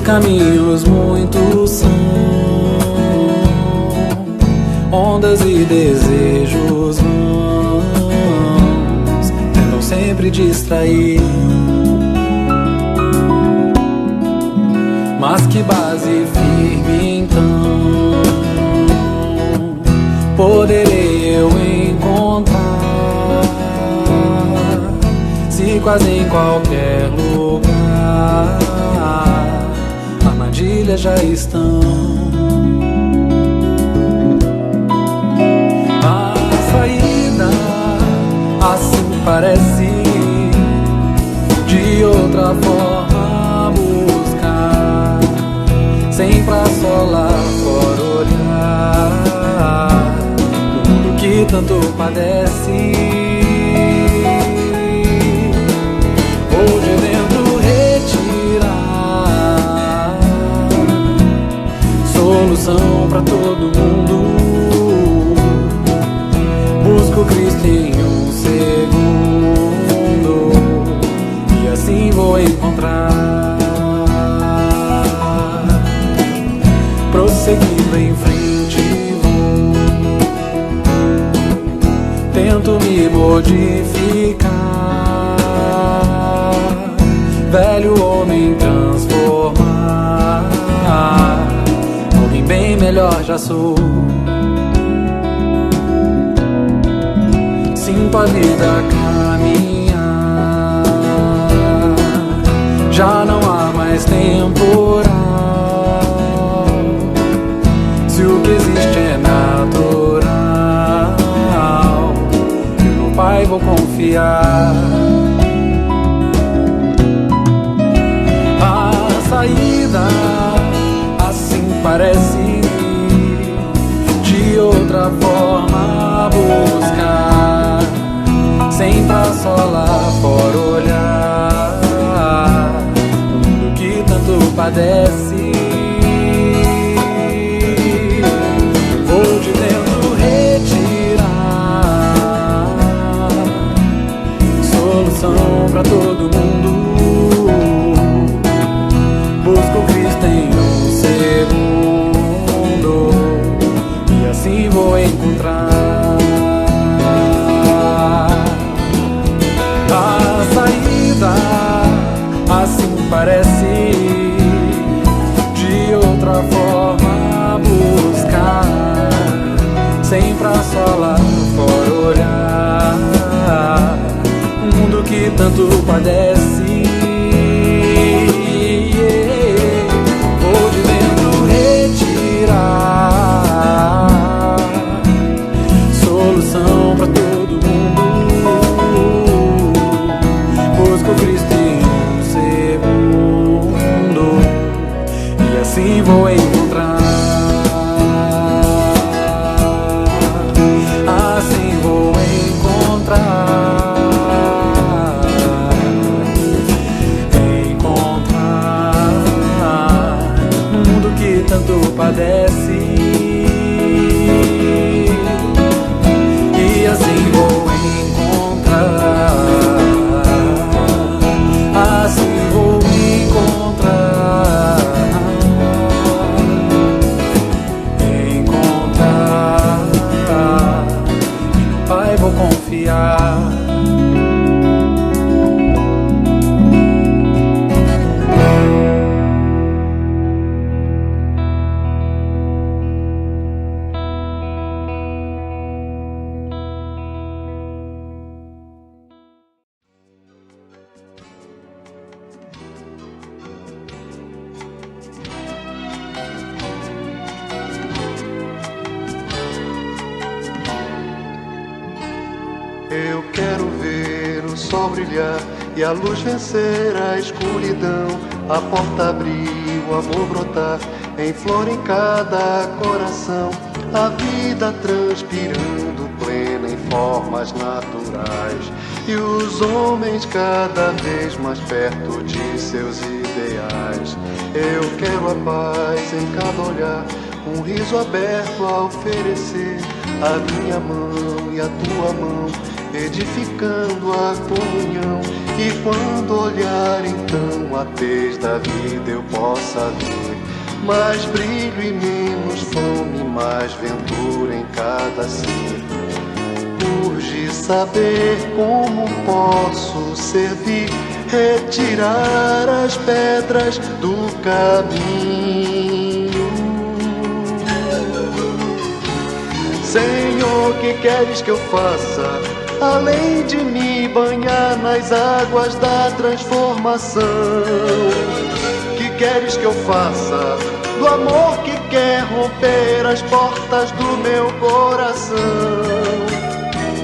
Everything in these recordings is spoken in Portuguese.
Caminhos muitos são, ondas e desejos vãos tentam sempre distrair. Mas que base firme então poderei eu encontrar, se quase em qualquer lugar armadilhas já estão. A saída assim parece, de outra forma buscar, sempre a solar fora olhar o mundo que tanto padece. Ou de dentro retirar solução pra todo mundo. Busco Cristo em um segundo e assim vou encontrar. Prosseguindo em frente vou, tento me modificar, velho homem transformar, alguém bem melhor já sou. Sinto a vida caminhar, já não há mais temporal. Se o que existe é natural, eu no Pai vou confiar. A saída assim parece, de outra forma buscar, sempre a solar fora olhar o mundo que tanto padece. Vou de dentro retirar solução pra todo mundo. Busco Cristo em um segundo e assim vou encontrar. A saída assim parece, de outra forma buscar, sempre a solar fora olhar um mundo que tanto padece. Vou de dentro retirar solução pra todo mundo. Busco Cristo em um segundo e assim vou encontrar. Assim vou encontrar. Eu quero ver o sol brilhar e a luz vencer a escuridão. A porta abrir, o amor brotar, em flor em cada coração. A vida transpirando plena em formas naturais, e os homens cada vez mais perto de seus ideais. Eu quero a paz em cada olhar, um riso aberto a oferecer, a minha mão e a tua mão, edificando a comunhão. E quando olhar então a tez da vida eu possa ver mais brilho e menos fome, mais ventura em cada ser. Urge saber como posso servir, retirar as pedras do caminho. Senhor, que queres que eu faça, além de me banhar nas águas da transformação? Que queres que eu faça do amor que quer romper as portas do meu coração?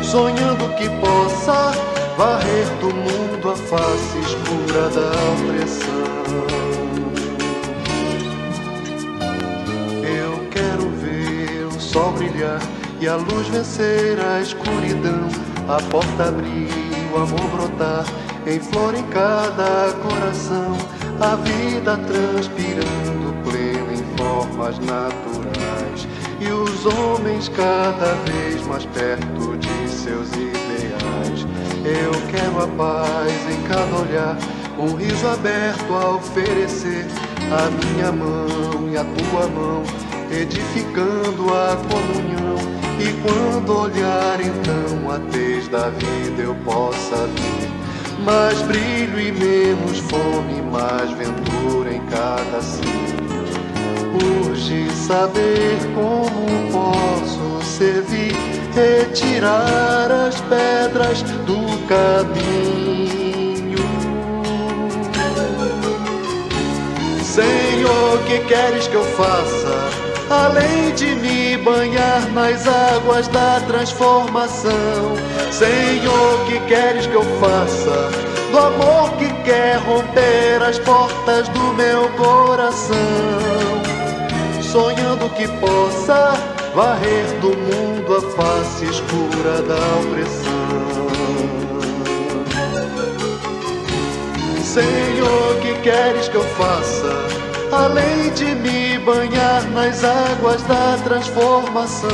Sonhando que possa varrer do mundo a face escura da opressão. Eu quero ver o sol brilhar e a luz vencer a escuridão. A porta abrir, o amor brotar, em flor em cada coração. A vida transpirando plena em formas naturais, e os homens cada vez mais perto de seus ideais. Eu quero a paz em cada olhar, um riso aberto a oferecer, a minha mão e a tua mão, edificando a comunhão. E quando olhar então a tez da vida eu possa ver mais brilho e menos fome, mais ventura em cada ser. Urge saber como posso servir, retirar as pedras do caminho. Senhor, que queres que eu faça, além de me banhar nas águas da transformação? Senhor, que queres que eu faça do amor que quer romper as portas do meu coração? Sonhando que possa varrer do mundo a face escura da opressão. Senhor, que queres que eu faça, além de me banhar nas águas da transformação?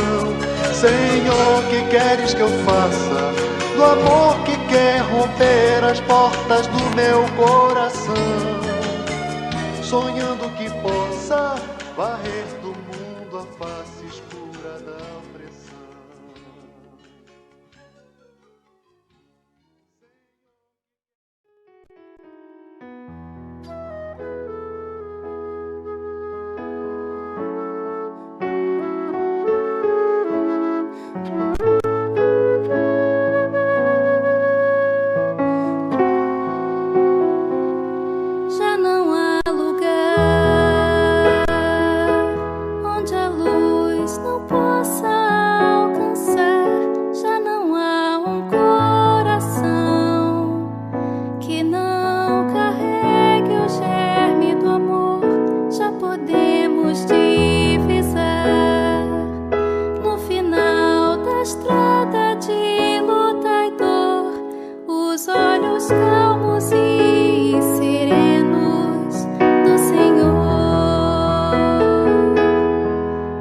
Senhor, que queres que eu faça do amor que quer romper as portas do meu coração? Sonhando que possa varrer do mundo a face escura da opressão. Já não há lugar onde a luz não possa alcançar. Já não há um coração que não carregue o germe do amor. Já podemos divisar no final da estrada de luta e dor os olhos calmos e serenos do Senhor.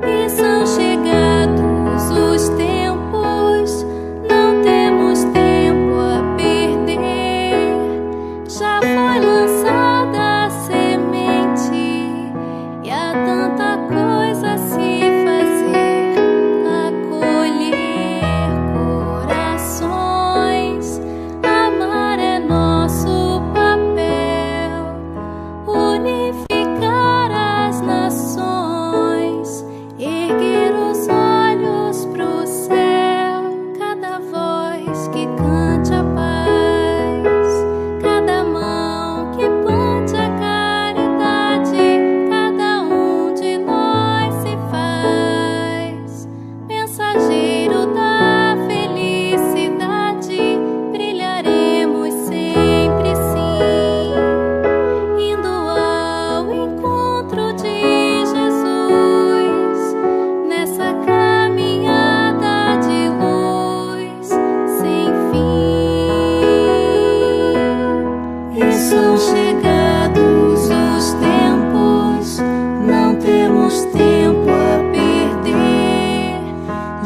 E são chegados os tempos, não temos tempo a perder. Já foi lançada a semente e há tanta coisa a se fazer, a colher.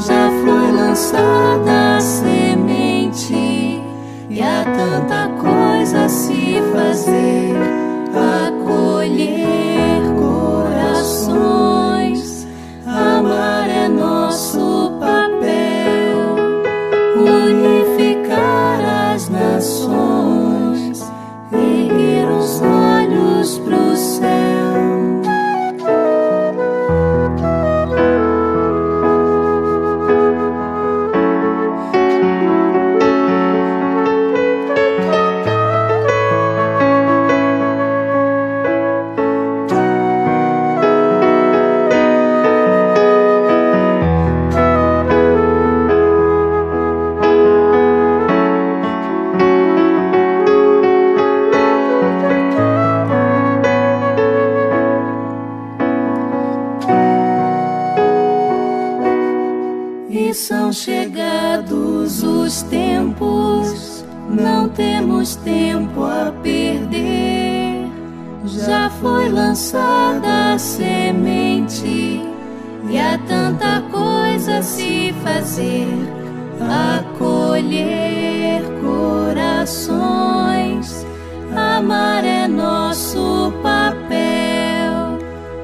Já foi lançada a semente e há tanta coisa a se fazer, acolher corações. Amar é nosso papel, unificar as nações, erguer os olhos pro céu. E são chegados os tempos, não temos tempo a perder. Já foi lançada a semente e há tanta coisa a se fazer, acolher corações. Amar é nosso papel,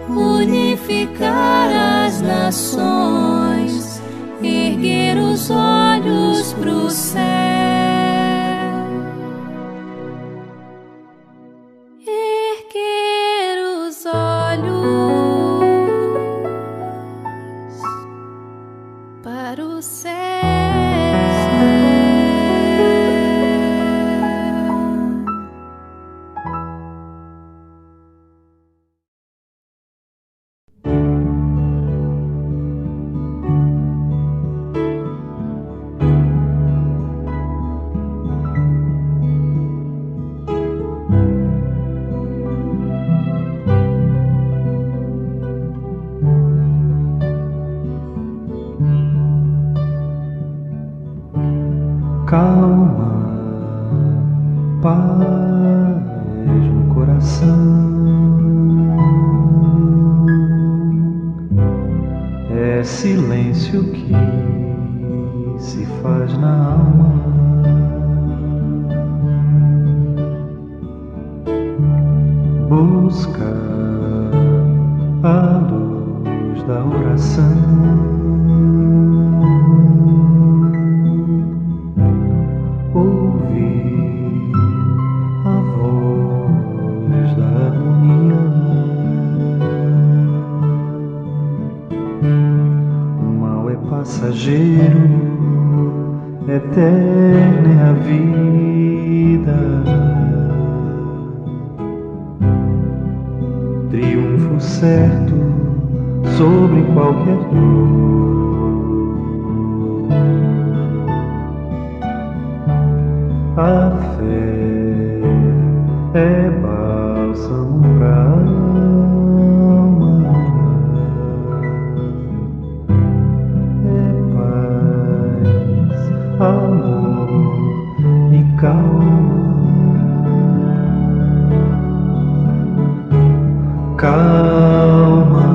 unificar as nações, erguer os olhos pro céu. Erguer os olhos para o céu. Calma, paz no coração. É silêncio que se faz na alma. Busca a luz da oração. Ouvir a voz da harmonia. O mal é passageiro, eterna é a vida. Triunfo certo sobre qualquer dor. A fé é bálsamo pra alma, é paz, amor e calma. Calma.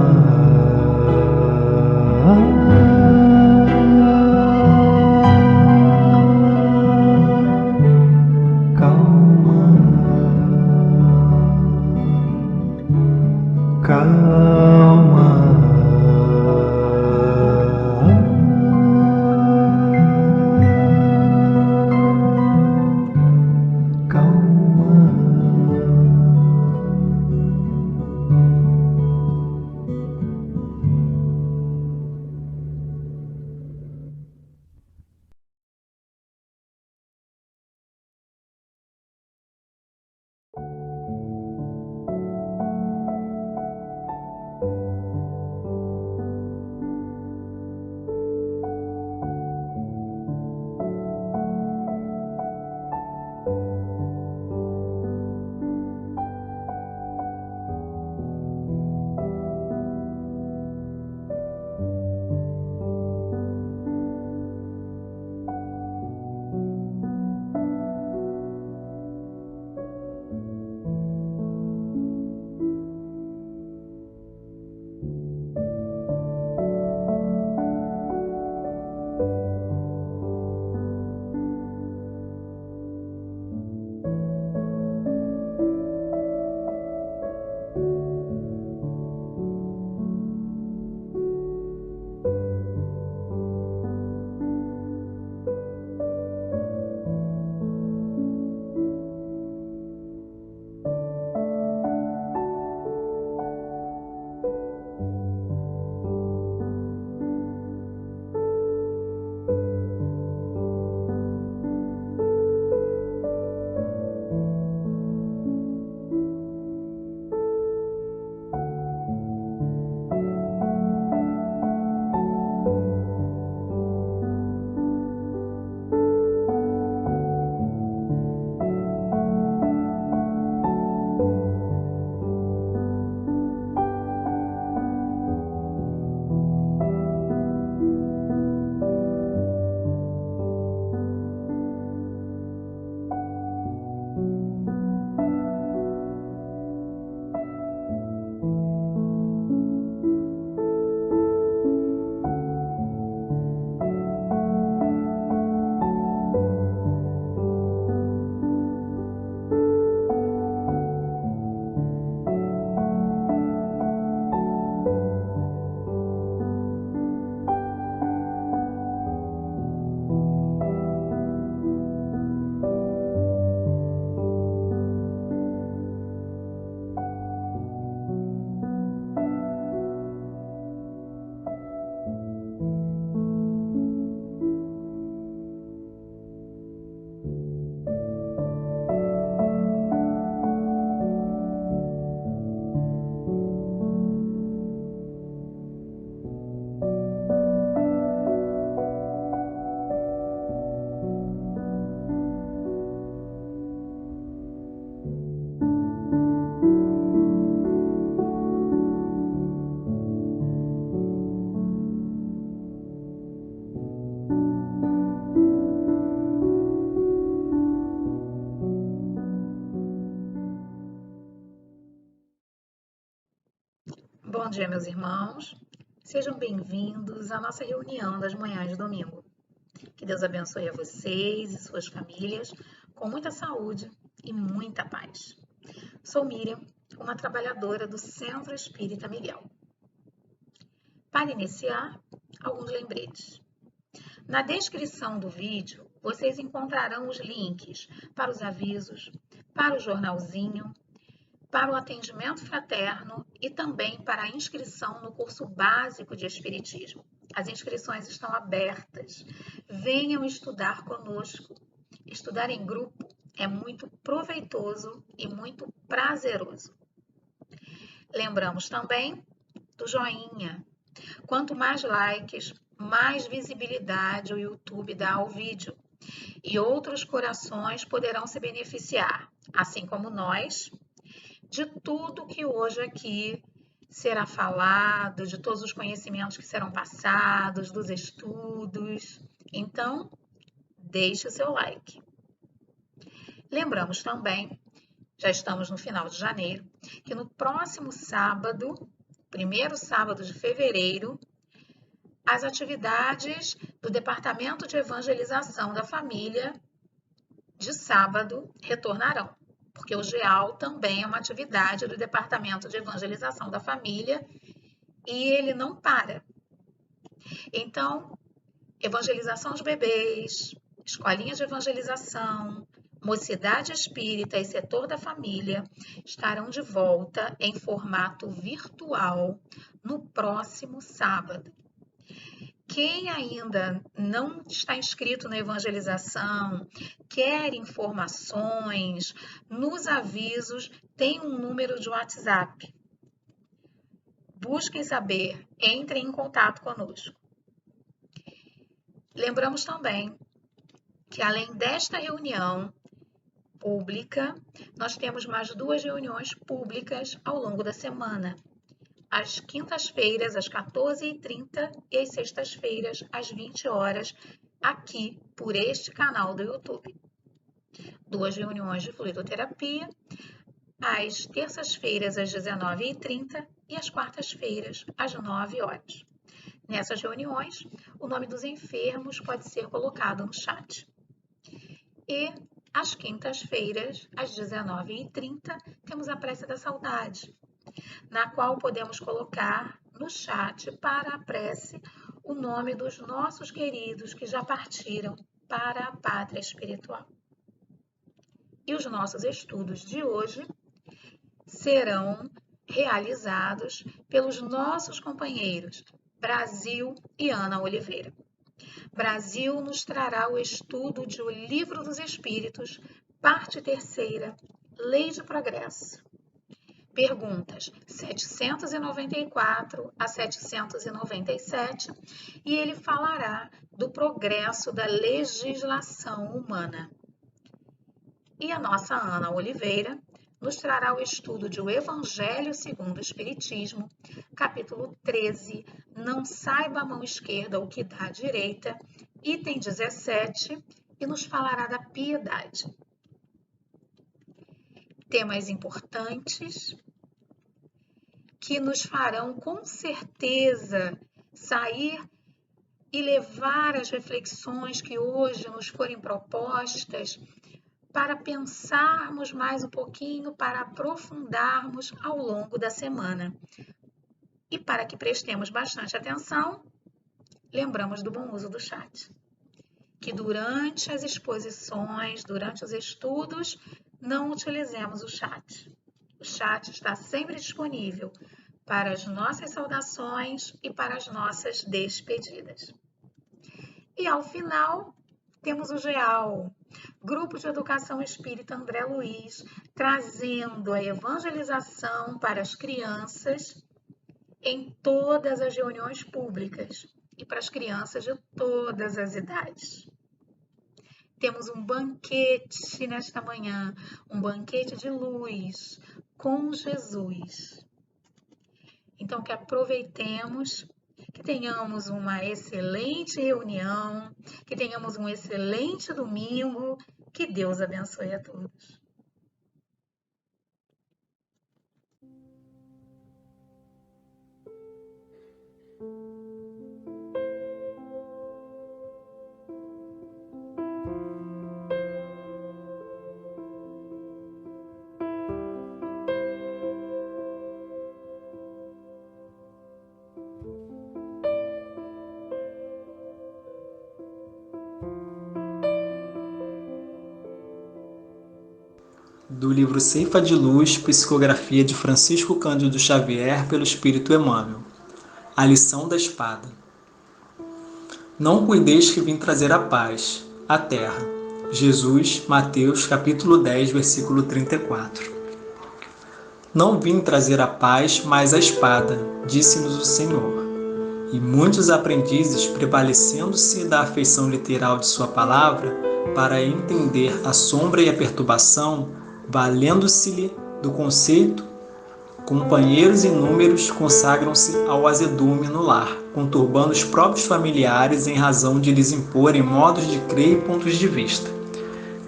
dia, meus irmãos. Sejam bem-vindos à nossa reunião das manhãs de domingo. Que Deus abençoe a vocês e suas famílias com muita saúde e muita paz. Sou Miriam, uma trabalhadora do Centro Espírita Miguel. Para iniciar, alguns lembretes. Na descrição do vídeo, vocês encontrarão os links para os avisos, para o jornalzinho, para o atendimento fraterno e também para a inscrição no curso básico de Espiritismo. As inscrições estão abertas. Venham estudar conosco. Estudar em grupo é muito proveitoso e muito prazeroso. Lembramos também do joinha. Quanto mais likes, mais visibilidade o YouTube dá ao vídeo. E outros corações poderão se beneficiar, assim como nós, de tudo que hoje aqui será falado, de todos os conhecimentos que serão passados, dos estudos. Então, deixe o seu like. Lembramos também, já estamos no final de janeiro, que no próximo sábado, primeiro sábado de fevereiro, as atividades do Departamento de Evangelização da Família de sábado retornarão. Porque o GEAL também é uma atividade do Departamento de Evangelização da Família e ele não para. Então, evangelização de bebês, escolinha de evangelização, mocidade espírita e setor da família estarão de volta em formato virtual no próximo sábado. Quem ainda não está inscrito na evangelização, quer informações, nos avisos tem um número de WhatsApp. Busquem saber, entrem em contato conosco. Lembramos também que além desta reunião pública, nós temos mais 2 reuniões públicas ao longo da semana. Às quintas-feiras, às 14h30 e às sextas-feiras, às 20 horas, aqui por este canal do YouTube. 2 reuniões de fluidoterapia, às terças-feiras, às 19h30 e às quartas-feiras, às 9 horas. Nessas reuniões, o nome dos enfermos pode ser colocado no chat. E às quintas-feiras, às 19h30, temos a prece da saudade, na qual podemos colocar no chat para a prece o nome dos nossos queridos que já partiram para a pátria espiritual. E os nossos estudos de hoje serão realizados pelos nossos companheiros Brasil e Ana Oliveira. Brasil nos trará o estudo de O Livro dos Espíritos, parte 3ª, Lei de Progresso. Perguntas 794 a 797 e ele falará do progresso da legislação humana. E a nossa Ana Oliveira nos trará o estudo de O Evangelho segundo o Espiritismo, capítulo 13, Não saiba a mão esquerda o que dá à direita, item 17, e nos falará da piedade. Temas importantes que nos farão com certeza sair e levar as reflexões que hoje nos forem propostas para pensarmos mais um pouquinho, para aprofundarmos ao longo da semana. E para que prestemos bastante atenção, lembramos do bom uso do chat. Que durante as exposições, durante os estudos, não utilizemos o chat. O chat está sempre disponível para as nossas saudações e para as nossas despedidas. E ao final, temos o GEAL, Grupo de Educação Espírita André Luiz, trazendo a evangelização para as crianças em todas as reuniões públicas e para as crianças de todas as idades. Temos um banquete nesta manhã, um banquete de luz com Jesus. Então, que aproveitemos, que tenhamos uma excelente reunião, que tenhamos um excelente domingo, que Deus abençoe a todos. do livro Ceifa de Luz, psicografia de Francisco Cândido Xavier pelo Espírito Emmanuel. A lição da espada. Não cuideis que vim trazer a paz, a terra. Jesus, Mateus, capítulo 10, versículo 34. Não vim trazer a paz, mas a espada, disse-nos o Senhor. E muitos aprendizes, prevalecendo-se da afeição literal de sua palavra, para entender a sombra e a perturbação, valendo-se-lhe do conceito, companheiros inúmeros consagram-se ao azedume no lar, conturbando os próprios familiares em razão de lhes imporem modos de crer e pontos de vista,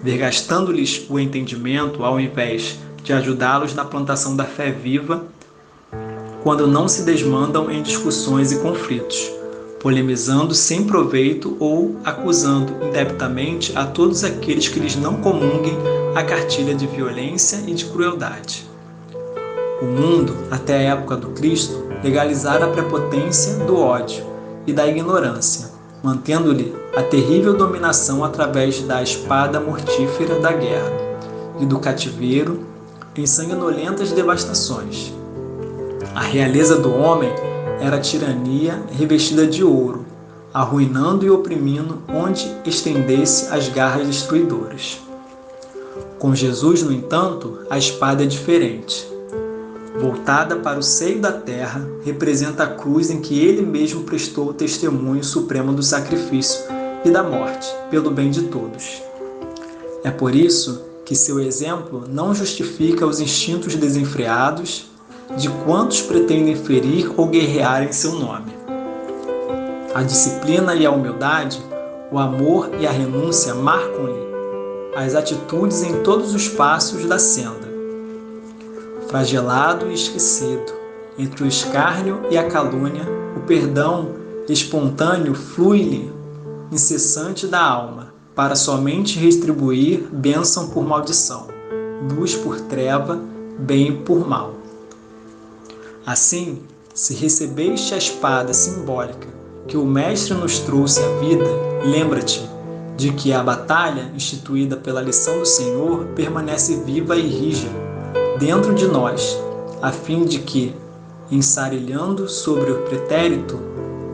desgastando-lhes o entendimento ao invés de ajudá-los na plantação da fé viva, quando não se desmandam em discussões e conflitos, polemizando sem proveito ou acusando indebitamente a todos aqueles que lhes não comunguem a cartilha de violência e de crueldade. O mundo, até a época do Cristo, legalizara a prepotência do ódio e da ignorância, mantendo-lhe a terrível dominação através da espada mortífera da guerra e do cativeiro em sanguinolentas devastações. A realeza do homem era a tirania revestida de ouro, arruinando e oprimindo onde estendesse as garras destruidoras. Com Jesus, no entanto, a espada é diferente. Voltada para o seio da terra, representa a cruz em que ele mesmo prestou o testemunho supremo do sacrifício e da morte, pelo bem de todos. É por isso que seu exemplo não justifica os instintos desenfreados de quantos pretendem ferir ou guerrear em seu nome. A disciplina e a humildade, o amor e a renúncia marcam-lhe as atitudes em todos os passos da senda. Flagelado e esquecido, entre o escárnio e a calúnia, o perdão espontâneo flui-lhe, incessante da alma, para somente retribuir bênção por maldição, luz por treva, bem por mal. Assim, se recebeste a espada simbólica que o Mestre nos trouxe à vida, lembra-te de que a batalha instituída pela lição do Senhor permanece viva e rija dentro de nós, a fim de que, ensarilhando sobre o pretérito,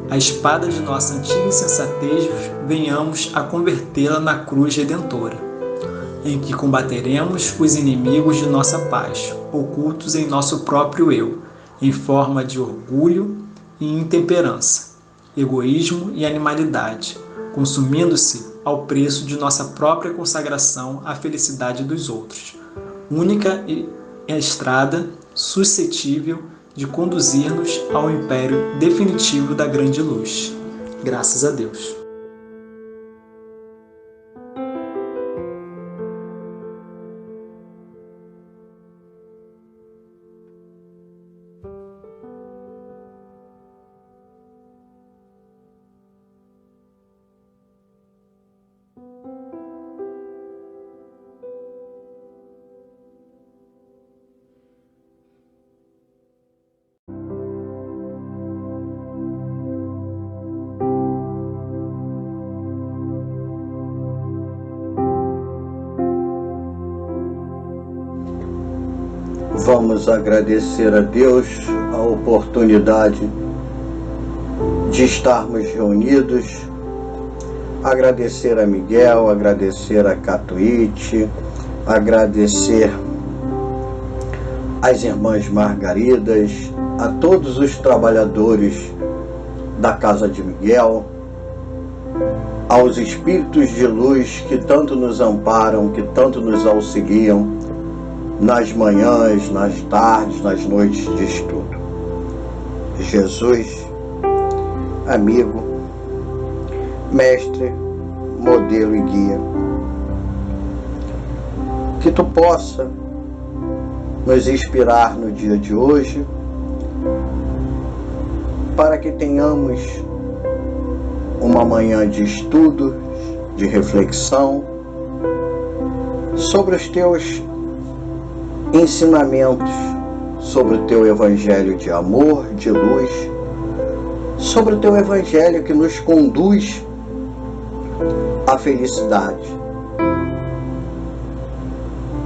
a espada de nossa antiga insensatez venhamos a convertê-la na cruz redentora, em que combateremos os inimigos de nossa paz, ocultos em nosso próprio eu, em forma de orgulho e intemperança, egoísmo e animalidade, consumindo-se ao preço de nossa própria consagração à felicidade dos outros, única estrada suscetível de conduzir-nos ao império definitivo da grande luz. Graças a Deus. Vamos agradecer a Deus a oportunidade de estarmos reunidos, agradecer a Miguel, agradecer a Catuíte, agradecer às irmãs Margaridas, a todos os trabalhadores da Casa de Miguel, aos espíritos de luz que tanto nos amparam, que tanto nos auxiliam nas manhãs, nas tardes, nas noites de estudo. Jesus, amigo, mestre, modelo e guia, que tu possa nos inspirar no dia de hoje, para que tenhamos uma manhã de estudo, de reflexão sobre os teus ensinamentos, sobre o teu evangelho de amor, de luz, sobre o teu evangelho que nos conduz à felicidade.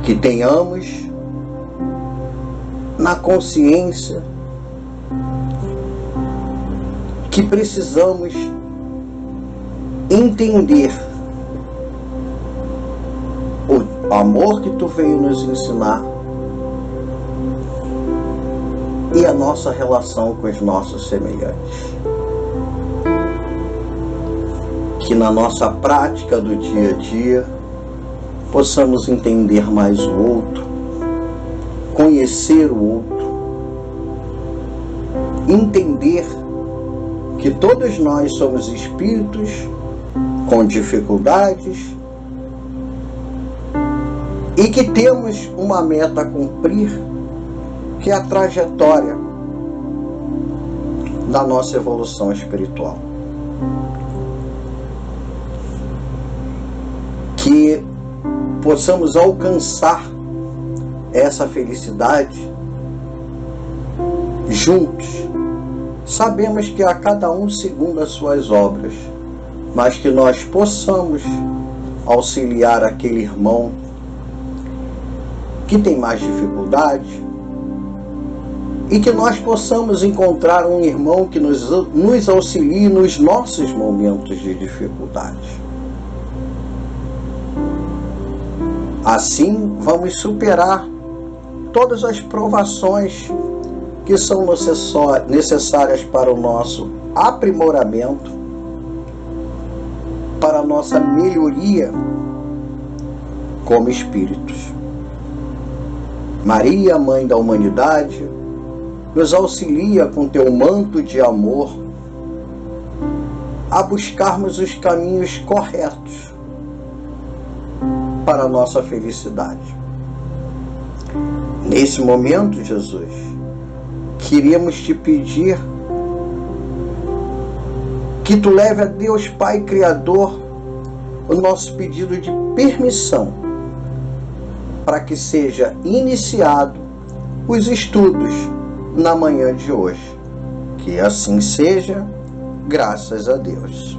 que tenhamos na consciência que precisamos entender o amor que tu veio nos ensinar e a nossa relação com os nossos semelhantes. Que na nossa prática do dia a dia possamos entender mais o outro, conhecer o outro, entender que todos nós somos espíritos com dificuldades e que temos uma meta a cumprir, que é a trajetória da nossa evolução espiritual. Que possamos alcançar essa felicidade juntos. Sabemos que a cada um segundo as suas obras, mas que nós possamos auxiliar aquele irmão que tem mais dificuldade e que nós possamos encontrar um irmão que nos auxilie nos nossos momentos de dificuldade. Assim, vamos superar todas as provações que são necessárias para o nosso aprimoramento, para a nossa melhoria como espíritos. Maria, Mãe da Humanidade, nos auxilia com teu manto de amor a buscarmos os caminhos corretos para a nossa felicidade. Nesse momento, Jesus, queríamos te pedir que tu leve a Deus Pai Criador o nosso pedido de permissão para que seja iniciado os estudos na manhã de hoje. Que assim seja, graças a Deus.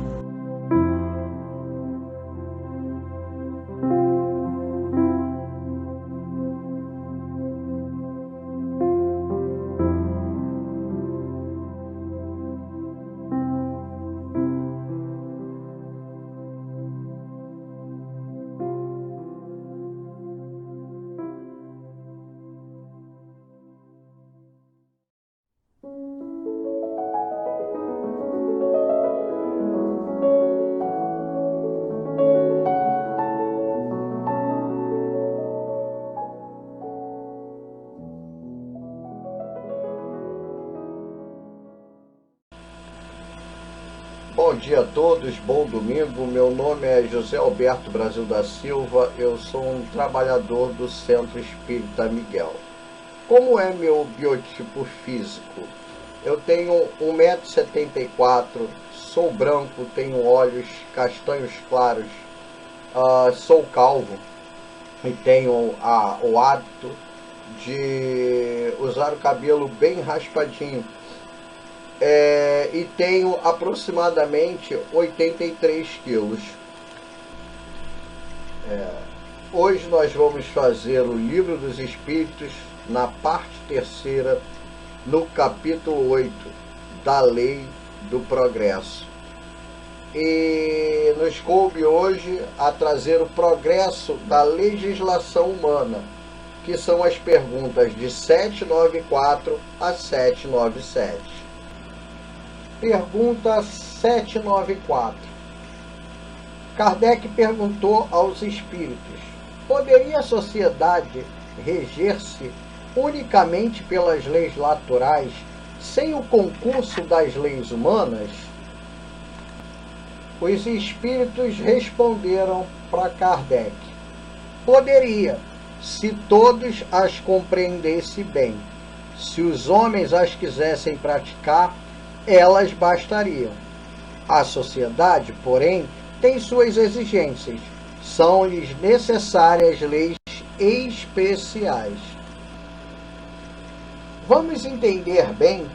Bom dia a todos, bom domingo. Meu nome é José Alberto Brasil da Silva, eu sou um trabalhador do Centro Espírita Miguel. Como é meu biotipo físico? Eu tenho 1,74 m, sou branco, tenho olhos castanhos claros, sou calvo e tenho o hábito de usar o cabelo bem raspadinho. E tenho aproximadamente 83 quilos. Hoje nós vamos fazer o Livro dos Espíritos na parte 3ª, no capítulo 8 da Lei do Progresso. E nos coube hoje a trazer o progresso da legislação humana, que são as perguntas de 794 a 797. Pergunta 794. Kardec perguntou aos espíritos: poderia a sociedade reger-se unicamente pelas leis naturais, sem o concurso das leis humanas? Os espíritos responderam para Kardec: poderia, se todos as compreendessem bem. Se os homens as quisessem praticar, elas bastariam. A sociedade, porém, tem suas exigências. São-lhes necessárias leis especiais. Vamos entender bem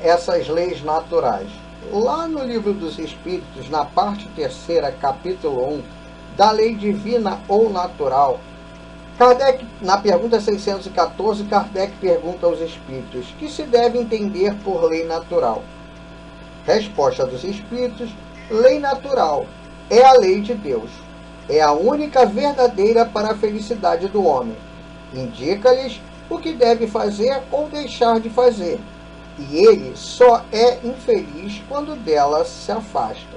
essas leis naturais. Lá no Livro dos Espíritos, na parte 3ª, capítulo 1, da lei divina ou natural, Kardec, na pergunta 614, Kardec pergunta aos espíritos: que se deve entender por lei natural? Resposta dos espíritos: lei natural é a lei de Deus. É a única verdadeira para a felicidade do homem. Indica-lhes o que deve fazer ou deixar de fazer. E ele só é infeliz quando dela se afasta.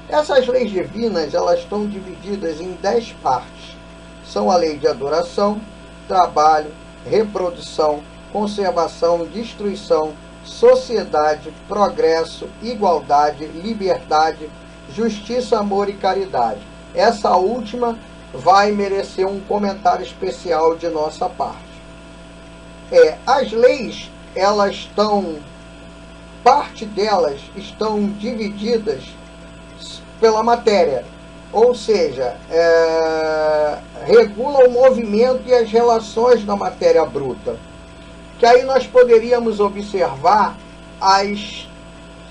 Essas leis divinas, elas estão divididas em 10 partes. São a lei de adoração, trabalho, reprodução, conservação, destruição, sociedade, progresso, igualdade, liberdade, justiça, amor e caridade. Essa última vai merecer um comentário especial de nossa parte. As leis, elas estão, parte delas estão divididas pela matéria, ou seja, regula o movimento e as relações da matéria bruta. Que aí nós poderíamos observar as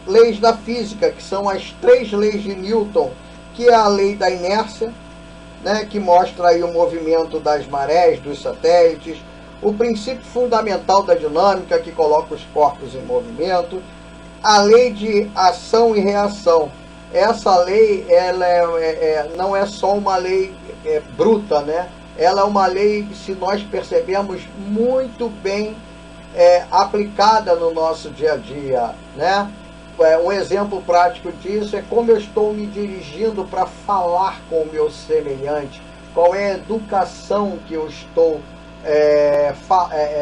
leis da física, que são as 3 leis de Newton, que é a lei da inércia, né, que mostra aí o movimento das marés, dos satélites, o princípio fundamental da dinâmica, que coloca os corpos em movimento, a lei de ação e reação. Essa lei, ela não é só uma lei bruta, né? Ela é uma lei, se nós percebemos, muito bem aplicada no nosso dia a dia, né? Um exemplo prático disso é como eu estou me dirigindo para falar com o meu semelhante, qual é a educação que eu estou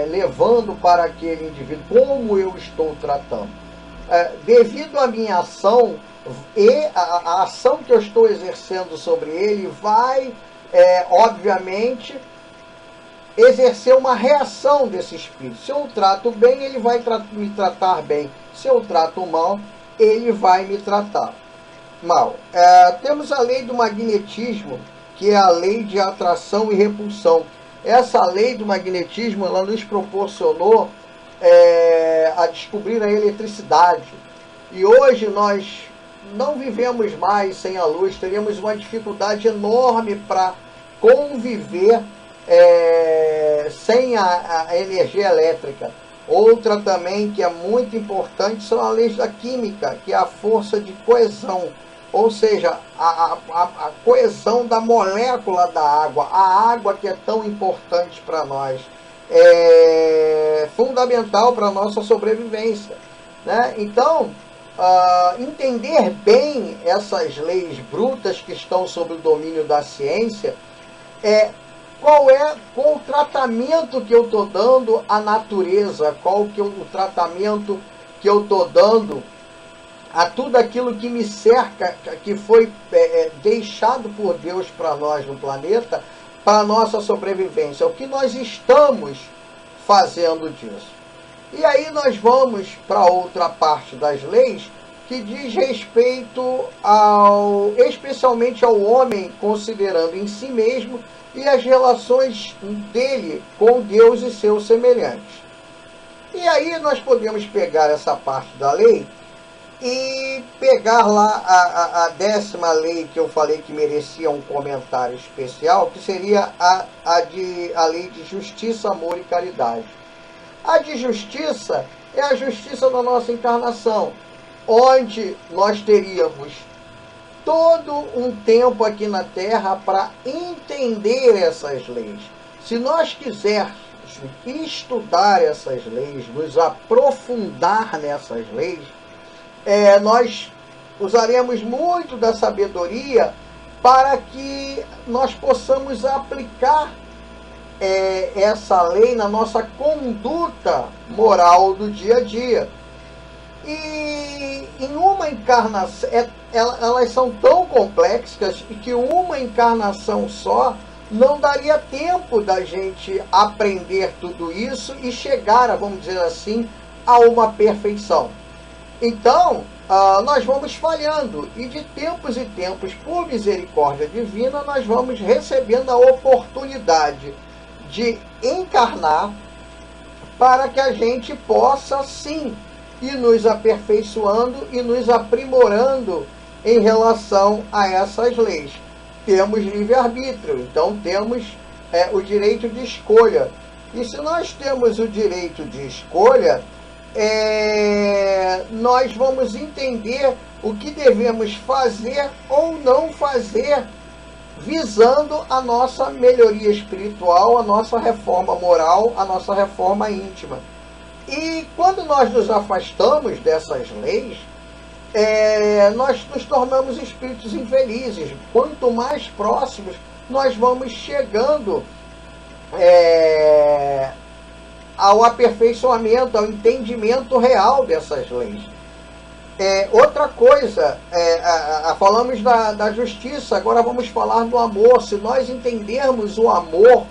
levando para aquele indivíduo, como eu estou tratando. Devido à minha ação e a ação que eu estou exercendo sobre ele, vai, obviamente, exercer uma reação desse espírito. Se eu trato bem, ele vai me tratar bem. Se eu trato mal, ele vai me tratar mal. Temos a lei do magnetismo, que é a lei de atração e repulsão. Essa lei do magnetismo, ela nos proporcionou a descobrir a eletricidade. E hoje nós não vivemos mais sem a luz, teríamos uma dificuldade enorme para conviver sem a energia elétrica. Outra também que é muito importante são as leis da química, que é a força de coesão, ou seja, a coesão da molécula da água, a água que é tão importante para nós, é fundamental para a nossa sobrevivência, né? Então, entender bem essas leis brutas que estão sob o domínio da ciência, qual o tratamento que eu estou dando à natureza, o tratamento que eu estou dando a tudo aquilo que me cerca, que foi deixado por Deus para nós no planeta, para a nossa sobrevivência. O que nós estamos fazendo disso? E aí nós vamos para outra parte das leis, que diz respeito especialmente ao homem, considerando em si mesmo, e as relações dele com Deus e seus semelhantes. E aí nós podemos pegar essa parte da lei e pegar lá a 10ª lei que eu falei que merecia um comentário especial, que seria a lei de justiça, amor e caridade. A de justiça é a justiça da nossa encarnação, onde nós teríamos todo um tempo aqui na Terra para entender essas leis. Se nós quisermos estudar essas leis, nos aprofundar nessas leis, nós usaremos muito da sabedoria para que nós possamos aplicar essa lei na nossa conduta moral do dia a dia. E em uma encarnação, elas são tão complexas que uma encarnação só não daria tempo da gente aprender tudo isso e chegar, vamos dizer assim, a uma perfeição. Então, nós vamos falhando e de tempos em tempos, por misericórdia divina, nós vamos recebendo a oportunidade de encarnar para que a gente possa, sim, ir nos aperfeiçoando e nos aprimorando em relação a essas leis. Temos livre-arbítrio, então temos o direito de escolha. E se nós temos o direito de escolha, nós vamos entender o que devemos fazer ou não fazer, visando a nossa melhoria espiritual, a nossa reforma moral, a nossa reforma íntima. E quando nós nos afastamos dessas leis, nós nos tornamos espíritos infelizes. Quanto mais próximos, nós vamos chegando ao aperfeiçoamento, ao entendimento real dessas leis. Outra coisa, falamos da justiça, agora vamos falar do amor. Se nós entendermos o amor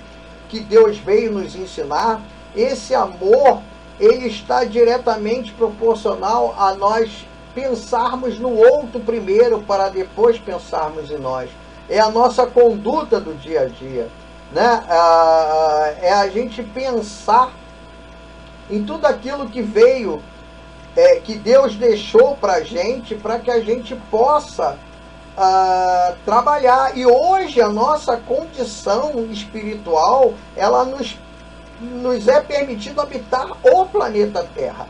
que Deus veio nos ensinar, esse amor, ele está diretamente proporcional a nós pensarmos no outro primeiro, para depois pensarmos em nós. É a nossa conduta do dia a dia, né? É a gente pensar em tudo aquilo que veio, que Deus deixou para que a gente possa trabalhar. E hoje a nossa condição espiritual, ela nos é permitido habitar o planeta Terra.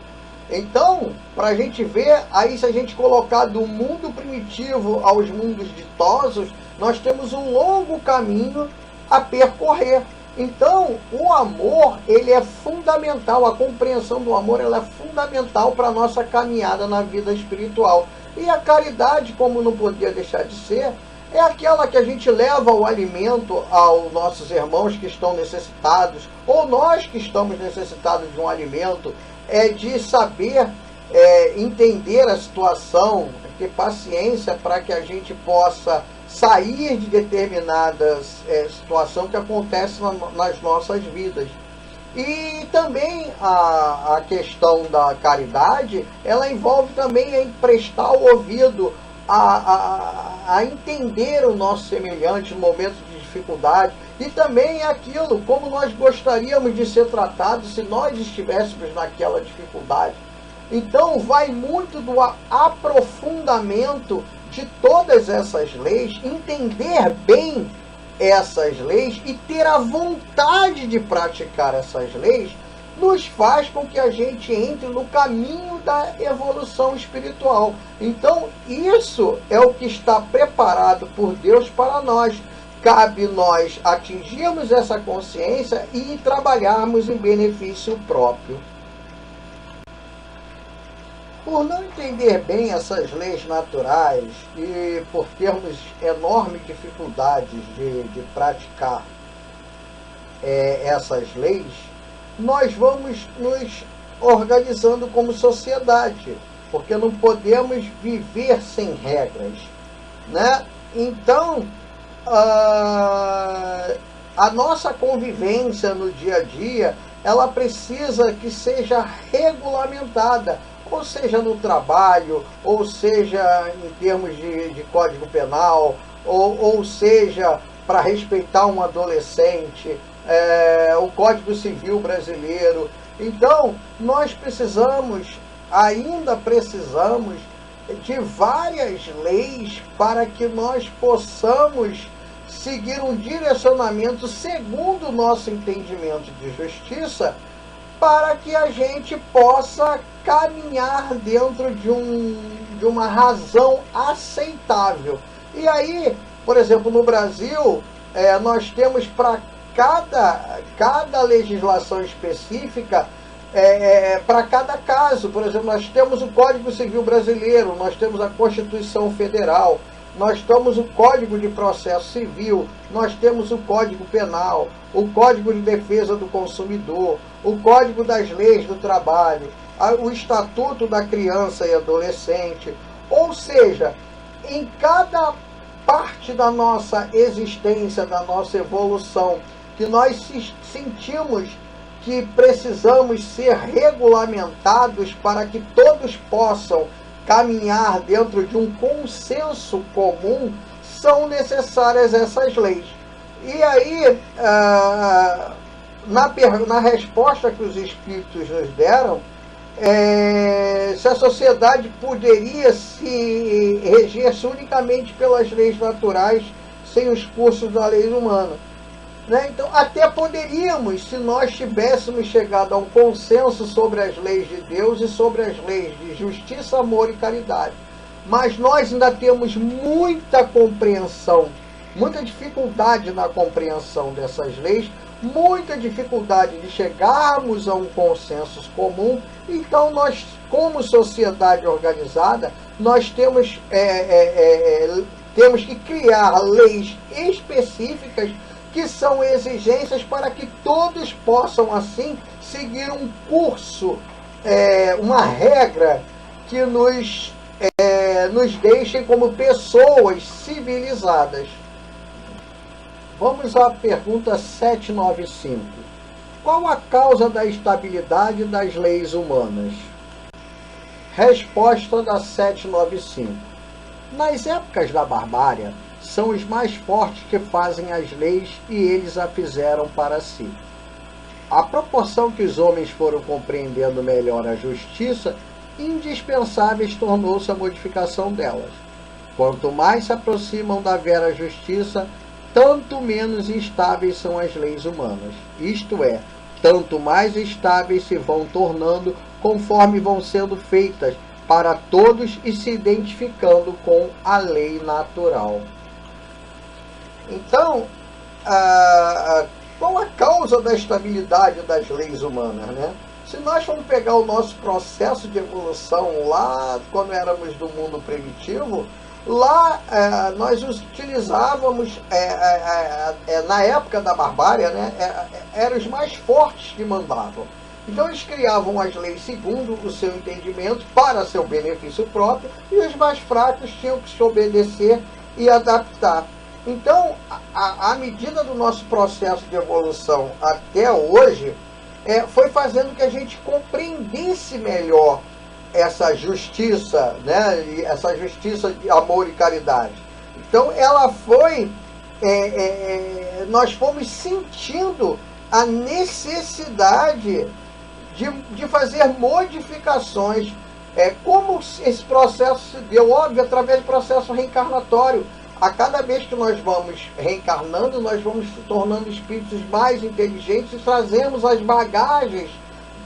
Então, para a gente ver, aí se a gente colocar do mundo primitivo aos mundos ditosos, nós temos um longo caminho a percorrer. Então, o amor, ele é fundamental, a compreensão do amor, ela é fundamental para a nossa caminhada na vida espiritual. E a caridade, como não podia deixar de ser, é aquela que a gente leva o alimento aos nossos irmãos que estão necessitados, ou nós que estamos necessitados de um alimento, de saber entender a situação, ter paciência para que a gente possa sair de determinadas situações que acontecem nas nossas vidas. E também a questão da caridade, ela envolve também emprestar o ouvido a entender o nosso semelhante no momento de dificuldade, e também aquilo, como nós gostaríamos de ser tratados se nós estivéssemos naquela dificuldade. Então vai muito do aprofundamento de todas essas leis, entender bem essas leis e ter a vontade de praticar essas leis, nos faz com que a gente entre no caminho da evolução espiritual. Então isso é o que está preparado por Deus para nós. Cabe nós atingirmos essa consciência e trabalharmos em benefício próprio. Por não entender bem essas leis naturais e por termos enormes dificuldades de praticar essas leis, nós vamos nos organizando como sociedade, porque não podemos viver sem regras, né? Então, a nossa convivência no dia a dia, ela precisa que seja regulamentada, ou seja no trabalho, ou seja em termos de código penal, ou seja para respeitar um adolescente, o Código Civil brasileiro. Então, nós ainda precisamos de várias leis para que nós possamos seguir um direcionamento segundo o nosso entendimento de justiça, para que a gente possa caminhar dentro de uma razão aceitável. E aí, por exemplo, no Brasil, nós temos para cada legislação específica, para cada caso. Por exemplo, nós temos o Código Civil Brasileiro, nós temos a Constituição Federal, nós temos o Código de Processo Civil, nós temos o Código Penal, o Código de Defesa do Consumidor, o Código das Leis do Trabalho, o Estatuto da Criança e Adolescente. Ou seja, em cada parte da nossa existência, da nossa evolução, que nós sentimos que precisamos ser regulamentados para que todos possam caminhar dentro de um consenso comum, são necessárias essas leis. E aí, na resposta que os Espíritos nos deram, se a sociedade poderia se reger unicamente pelas leis naturais, sem os cursos da lei humana. né? Então, até poderíamos, se nós tivéssemos chegado a um consenso sobre as leis de Deus e sobre as leis de justiça, amor e caridade. Mas nós ainda temos muita compreensão, muita dificuldade na compreensão dessas leis, muita dificuldade de chegarmos a um consenso comum. Então, nós, como sociedade organizada, nós temos que criar leis específicas que são exigências para que todos possam, assim, seguir um curso, uma regra que nos deixem como pessoas civilizadas. Vamos à pergunta 795. Qual a causa da estabilidade das leis humanas? Resposta da 795. Nas épocas da barbárie, são os mais fortes que fazem as leis e eles a fizeram para si. À proporção que os homens foram compreendendo melhor a justiça, indispensáveis tornou-se a modificação delas. Quanto mais se aproximam da vera justiça, tanto menos instáveis são as leis humanas. Isto é, tanto mais estáveis se vão tornando conforme vão sendo feitas para todos e se identificando com a lei natural. Então, qual a causa da estabilidade das leis humanas, né? Se nós formos pegar o nosso processo de evolução lá, quando éramos do mundo primitivo, lá nós utilizávamos, na época da barbárie, né, eram os mais fortes que mandavam. Então eles criavam as leis segundo o seu entendimento, para seu benefício próprio, e os mais fracos tinham que se obedecer e adaptar. Então, à medida do nosso processo de evolução até hoje, foi fazendo que a gente compreendesse melhor essa justiça, né? Essa justiça de amor e caridade. Então, ela foi... nós fomos sentindo a necessidade de fazer modificações. Como esse processo se deu? Óbvio, através do processo reencarnatório. A cada vez que nós vamos reencarnando, nós vamos se tornando espíritos mais inteligentes e trazemos as bagagens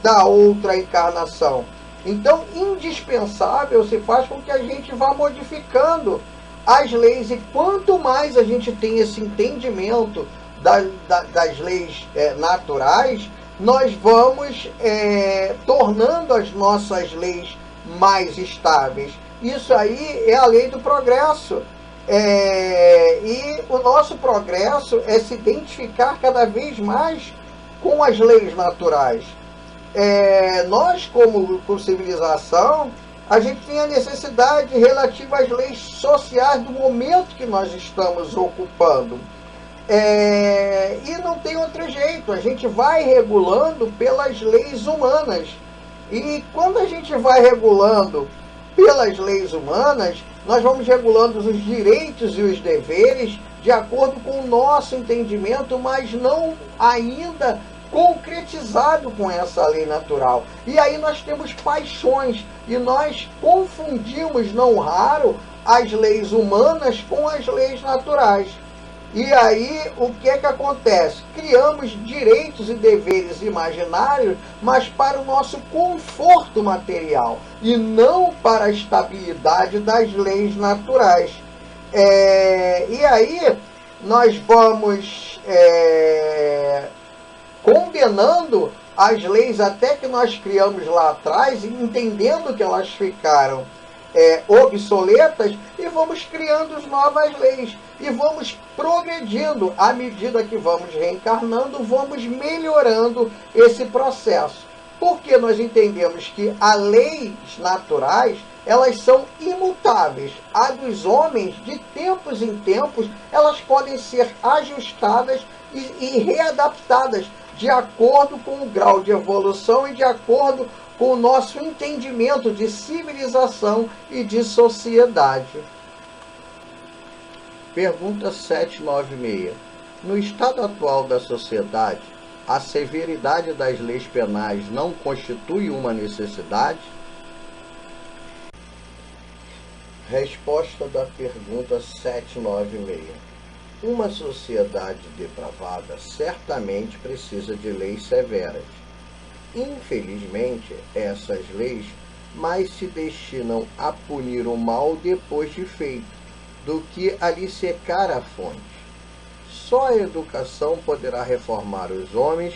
da outra encarnação. Então, indispensável se faz com que a gente vá modificando as leis. E quanto mais a gente tem esse entendimento das leis naturais, nós vamos tornando as nossas leis mais estáveis. Isso aí é a lei do progresso. E o nosso progresso é se identificar cada vez mais com as leis naturais. Nós, como civilização, a gente tem a necessidade relativa às leis sociais do momento que nós estamos ocupando. E não tem outro jeito, a gente vai regulando pelas leis humanas. E quando a gente vai regulando pelas leis humanas, nós vamos regulando os direitos e os deveres de acordo com o nosso entendimento, mas não ainda concretizado com essa lei natural. E aí nós temos paixões e nós confundimos, não raro, as leis humanas com as leis naturais. E aí o que acontece? Criamos direitos e deveres imaginários, mas para o nosso conforto material e não para a estabilidade das leis naturais. E aí nós vamos condenando as leis até que nós criamos lá atrás, entendendo que elas ficaram obsoletas, e vamos criando novas leis e vamos progredindo. À medida que vamos reencarnando, vamos melhorando esse processo, porque nós entendemos que as leis naturais, elas são imutáveis. A dos homens, de tempos em tempos, elas podem ser ajustadas e readaptadas de acordo com o grau de evolução e de acordo com o nosso entendimento de civilização e de sociedade. Pergunta 796. No estado atual da sociedade, a severidade das leis penais não constitui uma necessidade? Resposta da pergunta 796. Uma sociedade depravada certamente precisa de leis severas. Infelizmente, essas leis mais se destinam a punir o mal depois de feito, do que a lhe secar a fonte. Só a educação poderá reformar os homens,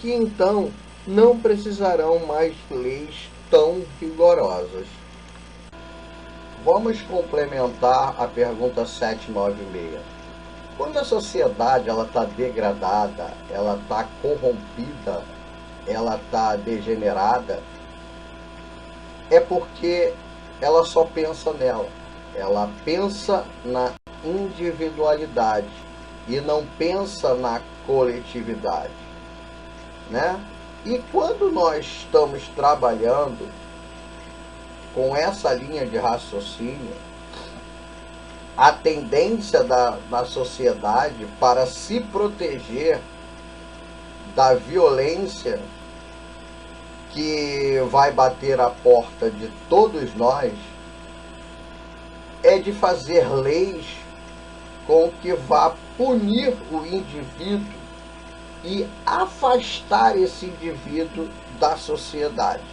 que então não precisarão mais leis tão rigorosas. Vamos complementar a pergunta 796. Quando a sociedade está degradada, ela está corrompida, ela está degenerada, é porque ela só pensa nela. Ela pensa na individualidade e não pensa na coletividade, né? E quando nós estamos trabalhando com essa linha de raciocínio, a tendência da sociedade para se proteger da violência que vai bater a porta de todos nós é de fazer leis com que vá punir o indivíduo e afastar esse indivíduo da sociedade.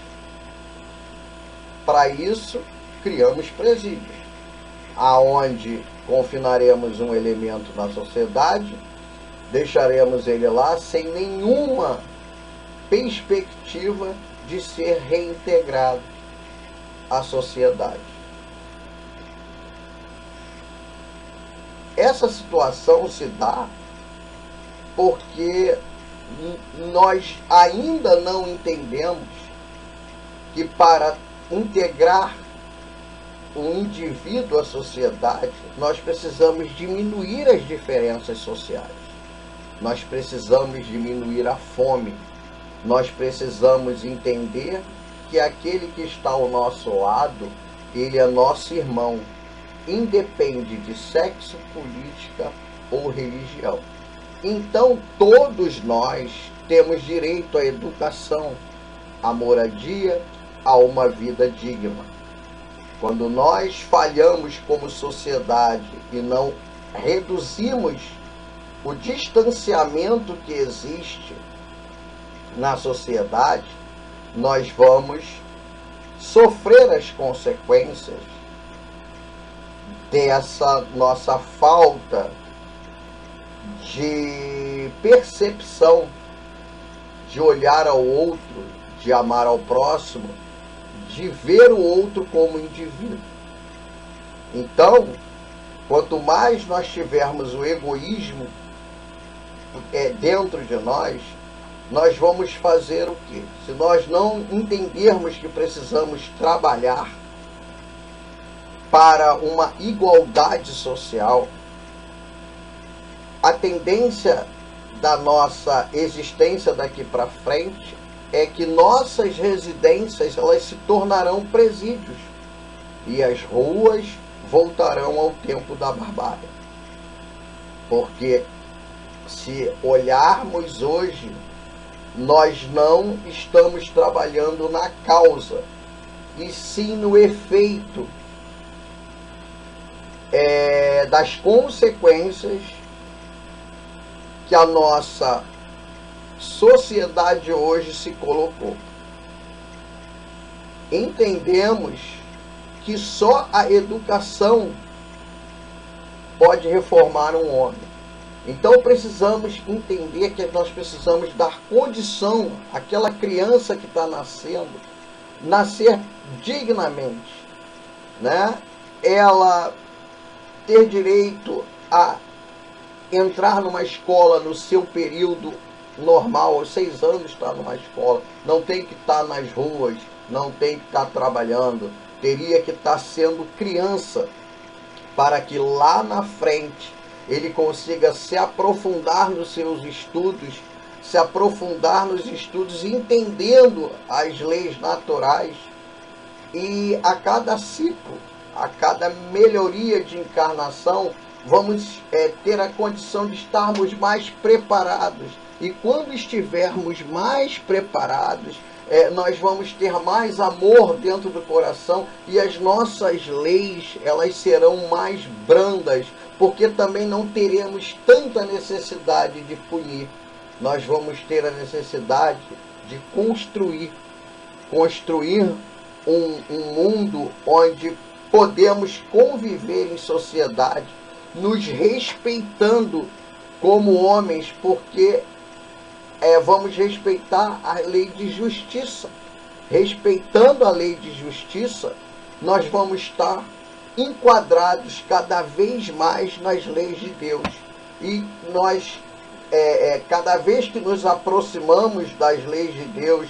Para isso, criamos presídios, aonde confinaremos um elemento na sociedade, deixaremos ele lá sem nenhuma perspectiva de ser reintegrado à sociedade. Essa situação se dá porque nós ainda não entendemos que para integrar o indivíduo à sociedade, nós precisamos diminuir as diferenças sociais. Nós precisamos diminuir a fome. Nós precisamos entender que aquele que está ao nosso lado, ele é nosso irmão, independe de sexo, política ou religião. Então, todos nós temos direito à educação, à moradia, a uma vida digna. Quando nós falhamos como sociedade e não reduzimos o distanciamento que existe na sociedade, nós vamos sofrer as consequências dessa nossa falta de percepção, de olhar ao outro, de amar ao próximo, de ver o outro como indivíduo. Então, quanto mais nós tivermos o egoísmo dentro de nós vamos fazer o quê? Se nós não entendermos que precisamos trabalhar para uma igualdade social, a tendência da nossa existência daqui para frente é que nossas residências elas se tornarão presídios e as ruas voltarão ao tempo da barbárie. Porque se olharmos hoje, nós não estamos trabalhando na causa, e sim no efeito das consequências que a nossa sociedade hoje se colocou. Entendemos que só a educação pode reformar um homem. Então precisamos entender que nós precisamos dar condição àquela criança que está nascendo, nascer dignamente, né? Ela ter direito a entrar numa escola no seu período normal, aos 6 anos está numa escola, não tem que estar nas ruas, não tem que estar trabalhando, teria que estar sendo criança, para que lá na frente ele consiga se aprofundar nos seus estudos, se aprofundar nos estudos, entendendo as leis naturais, e a cada ciclo, a cada melhoria de encarnação, vamos ter a condição de estarmos mais preparados. E quando estivermos mais preparados, nós vamos ter mais amor dentro do coração e as nossas leis, elas serão mais brandas, porque também não teremos tanta necessidade de punir. Nós vamos ter a necessidade de construir um mundo onde podemos conviver em sociedade, nos respeitando como homens, porque vamos respeitar a lei de justiça. Respeitando a lei de justiça, nós vamos estar enquadrados cada vez mais nas leis de Deus. E nós, cada vez que nos aproximamos das leis de Deus,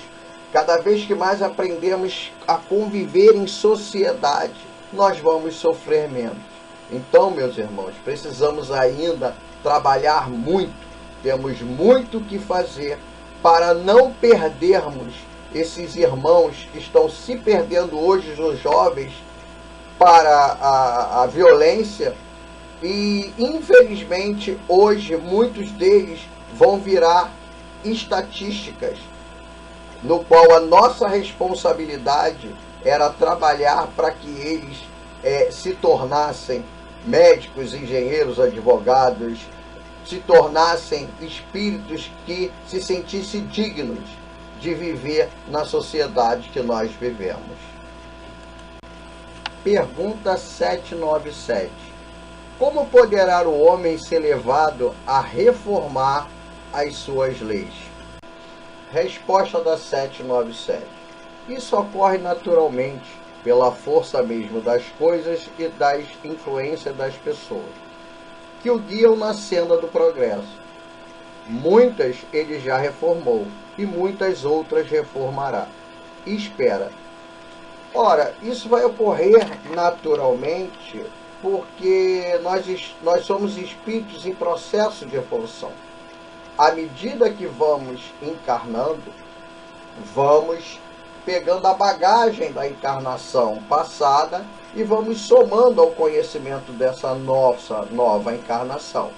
cada vez que mais aprendemos a conviver em sociedade, nós vamos sofrer menos. Então, meus irmãos, precisamos ainda trabalhar muito. Temos muito o que fazer para não perdermos esses irmãos que estão se perdendo hoje, os jovens, para a violência. E, infelizmente, hoje, muitos deles vão virar estatísticas, no qual a nossa responsabilidade era trabalhar para que eles se tornassem médicos, engenheiros, advogados, se tornassem espíritos que se sentissem dignos de viver na sociedade que nós vivemos. Pergunta 797. Como poderá o homem ser levado a reformar as suas leis? Resposta da 797. Isso ocorre naturalmente, pela força mesmo das coisas e das influências das pessoas, que o guiam na senda do progresso. Muitas ele já reformou, e muitas outras reformará. E espera. Ora, isso vai ocorrer naturalmente, porque nós somos espíritos em processo de evolução. À medida que vamos encarnando, vamos pegando a bagagem da encarnação passada e vamos somando ao conhecimento dessa nossa nova encarnação.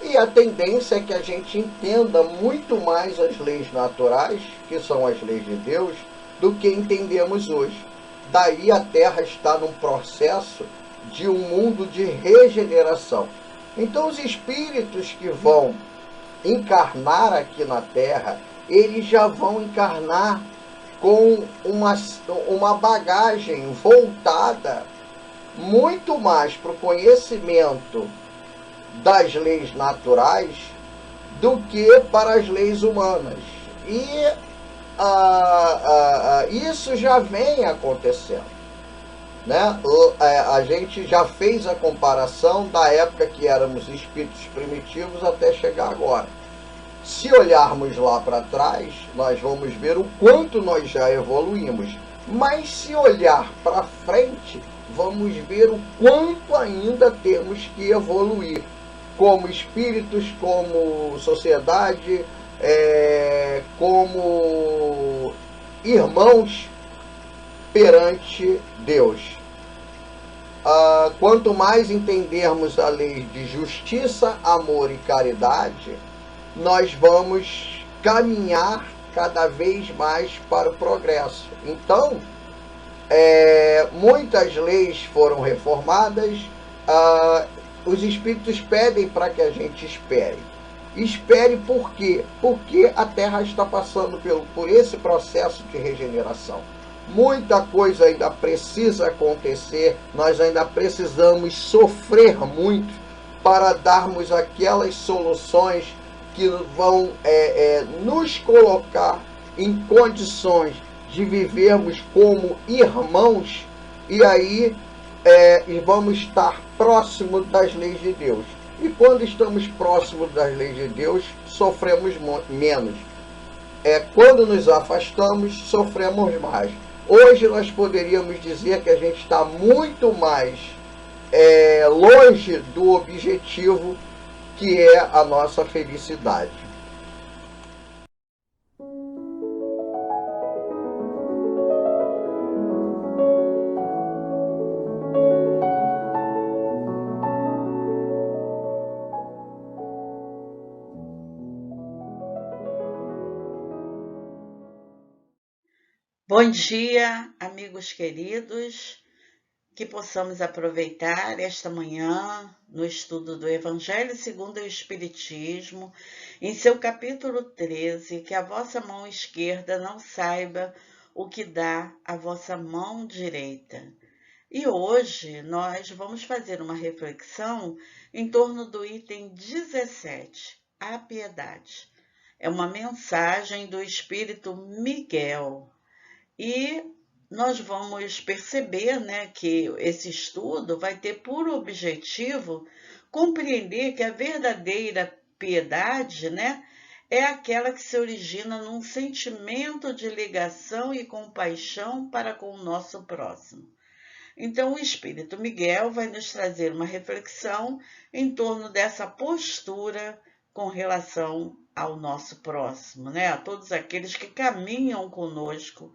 E a tendência é que a gente entenda muito mais as leis naturais, que são as leis de Deus, do que entendemos hoje. Daí a Terra está num processo de um mundo de regeneração. Então os espíritos que vão encarnar aqui na Terra, eles já vão encarnar com uma bagagem voltada muito mais para o conhecimento das leis naturais do que para as leis humanas. E isso já vem acontecendo, né? A gente já fez a comparação da época que éramos espíritos primitivos até chegar agora. Se olharmos lá para trás, nós vamos ver o quanto nós já evoluímos. Mas se olhar para frente, vamos ver o quanto ainda temos que evoluir. Como espíritos, como sociedade, como irmãos perante Deus. Quanto mais entendermos a lei de justiça, amor e caridade, nós vamos caminhar cada vez mais para o progresso. Então, muitas leis foram reformadas, os espíritos pedem para que a gente espere. Espere por quê? Porque a Terra está passando por esse processo de regeneração. Muita coisa ainda precisa acontecer, nós ainda precisamos sofrer muito para darmos aquelas soluções que vão nos colocar em condições de vivermos como irmãos, e aí vamos estar próximos das leis de Deus. E quando estamos próximos das leis de Deus, sofremos menos. Quando nos afastamos, sofremos mais. Hoje nós poderíamos dizer que a gente está muito mais longe do objetivo, que é a nossa felicidade. Bom dia, amigos queridos, que possamos aproveitar esta manhã no estudo do Evangelho segundo o Espiritismo, em seu capítulo 13, que a vossa mão esquerda não saiba o que dá a vossa mão direita. E hoje nós vamos fazer uma reflexão em torno do item 17, a piedade. É uma mensagem do Espírito Miguel. E nós vamos perceber, né, que esse estudo vai ter por objetivo compreender que a verdadeira piedade, né, é aquela que se origina num sentimento de ligação e compaixão para com o nosso próximo. Então, o Espírito Miguel vai nos trazer uma reflexão em torno dessa postura com relação ao nosso próximo, né, a todos aqueles que caminham conosco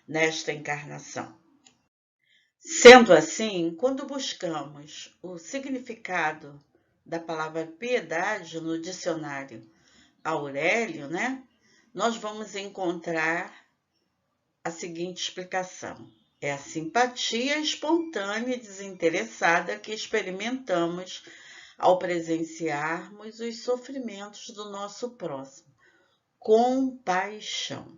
nesta encarnação. Sendo assim, quando buscamos o significado da palavra piedade no dicionário Aurélio, né, nós vamos encontrar a seguinte explicação: é a simpatia espontânea e desinteressada que experimentamos ao presenciarmos os sofrimentos do nosso próximo. Compaixão.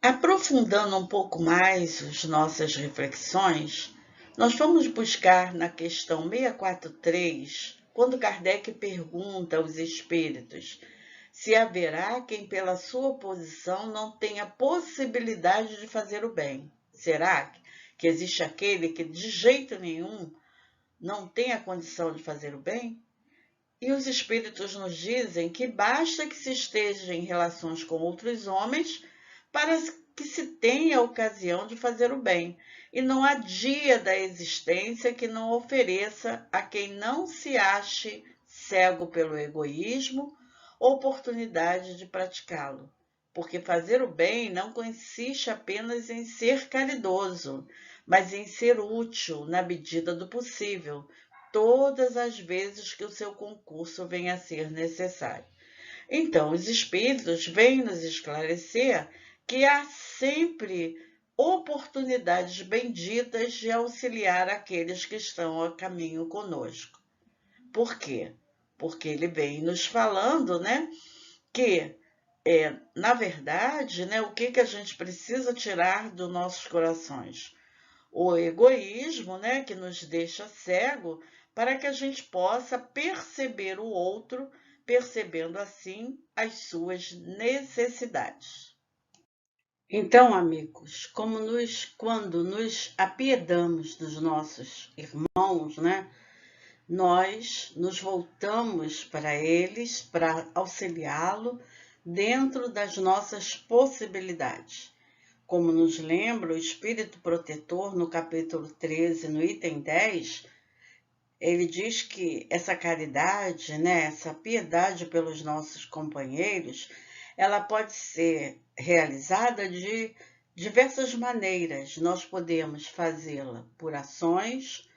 Aprofundando um pouco mais as nossas reflexões, nós vamos buscar na questão 643, quando Kardec pergunta aos espíritos se haverá quem pela sua posição não tenha possibilidade de fazer o bem. Será que existe aquele que de jeito nenhum não tem a condição de fazer o bem? E os espíritos nos dizem que basta que se esteja em relações com outros homens para que se tenha a ocasião de fazer o bem, e não há dia da existência que não ofereça a quem não se ache cego pelo egoísmo oportunidade de praticá-lo, porque fazer o bem não consiste apenas em ser caridoso, mas em ser útil na medida do possível, todas as vezes que o seu concurso venha a ser necessário. Então, os espíritos vêm nos esclarecer que há sempre oportunidades benditas de auxiliar aqueles que estão a caminho conosco. Por quê? Porque ele vem nos falando, né, que, na verdade, né, o que a gente precisa tirar dos nossos corações? O egoísmo, né, que nos deixa cego, para que a gente possa perceber o outro, percebendo assim as suas necessidades. Então, amigos, quando nos apiedamos dos nossos irmãos, né, nós nos voltamos para eles para auxiliá-lo dentro das nossas possibilidades. Como nos lembra o Espírito Protetor no capítulo 13, no item 10, ele diz que essa caridade, né, essa piedade pelos nossos companheiros, ela pode ser realizada de diversas maneiras. Nós podemos fazê-la por ações,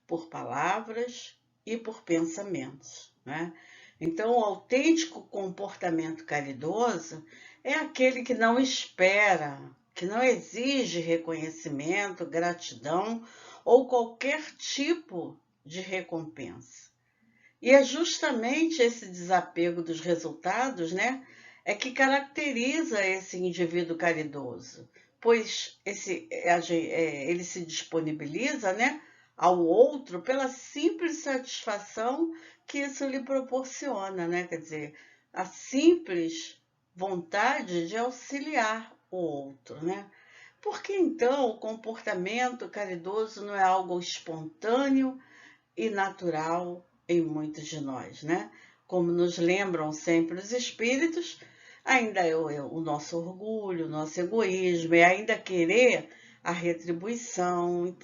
por palavras e por pensamentos, né? Então, o autêntico comportamento caridoso é aquele que não espera, que não exige reconhecimento, gratidão ou qualquer tipo de recompensa. E é justamente esse desapego dos resultados, né, é que caracteriza esse indivíduo caridoso, pois ele se disponibiliza, né, ao outro pela simples satisfação que isso lhe proporciona, né? Quer dizer, a simples vontade de auxiliar o outro, né? Por que então o comportamento caridoso não é algo espontâneo e natural em muitos de nós, né? Como nos lembram sempre os espíritos, ainda é o nosso orgulho, o nosso egoísmo, é ainda querer a retribuição,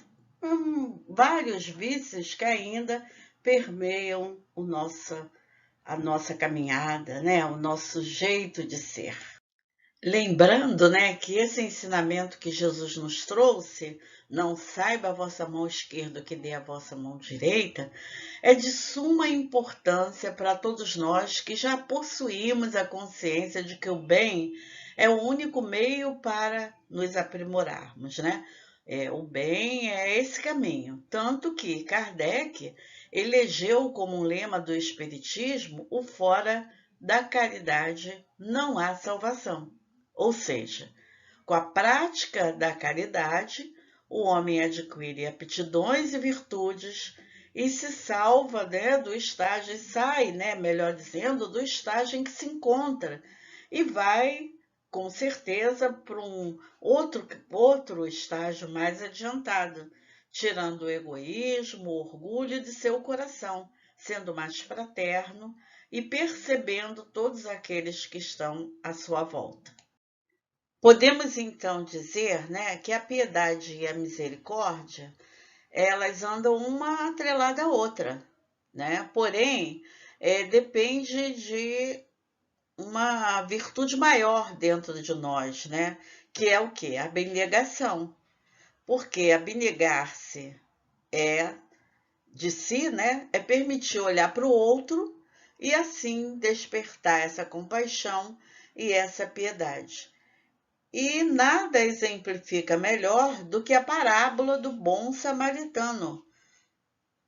vários vícios que ainda permeiam a nossa caminhada, né? O nosso jeito de ser. Lembrando, né, que esse ensinamento que Jesus nos trouxe, não saiba a vossa mão esquerda o que dê a vossa mão direita, é de suma importância para todos nós que já possuímos a consciência de que o bem é o único meio para nos aprimorarmos, né? O bem é esse caminho. Tanto que Kardec elegeu como um lema do Espiritismo o fora da caridade não há salvação. Ou seja, com a prática da caridade, o homem adquire aptidões e virtudes e se salva, né, do estágio, e sai, né, melhor dizendo, do estágio em que se encontra e vai, com certeza, para um outro estágio mais adiantado, tirando o egoísmo, o orgulho de seu coração, sendo mais fraterno e percebendo todos aqueles que estão à sua volta. Podemos então dizer, né, que a piedade e a misericórdia, elas andam uma atrelada à outra, né? Porém, depende de uma virtude maior dentro de nós, né? Que é o quê? A abnegação. Porque abnegar-se de si, né? É permitir olhar para o outro e assim despertar essa compaixão e essa piedade. E nada exemplifica melhor do que a parábola do bom samaritano,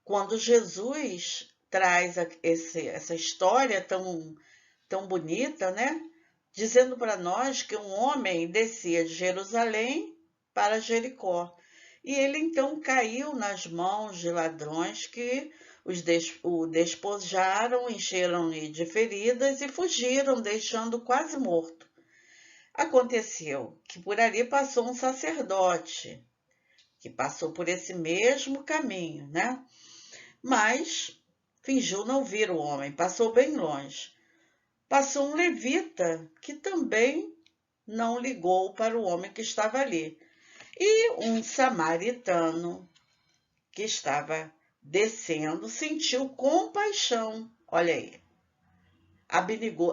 quando Jesus traz essa história tão bonita, né? Dizendo para nós que um homem descia de Jerusalém para Jericó. E ele então caiu nas mãos de ladrões que o despojaram, encheram-lhe de feridas e fugiram, deixando quase morto. Aconteceu que por ali passou um sacerdote, que passou por esse mesmo caminho, né? Mas fingiu não ver o homem, passou bem longe. Passou um levita, que também não ligou para o homem que estava ali. E um samaritano, que estava descendo, sentiu compaixão, olha aí.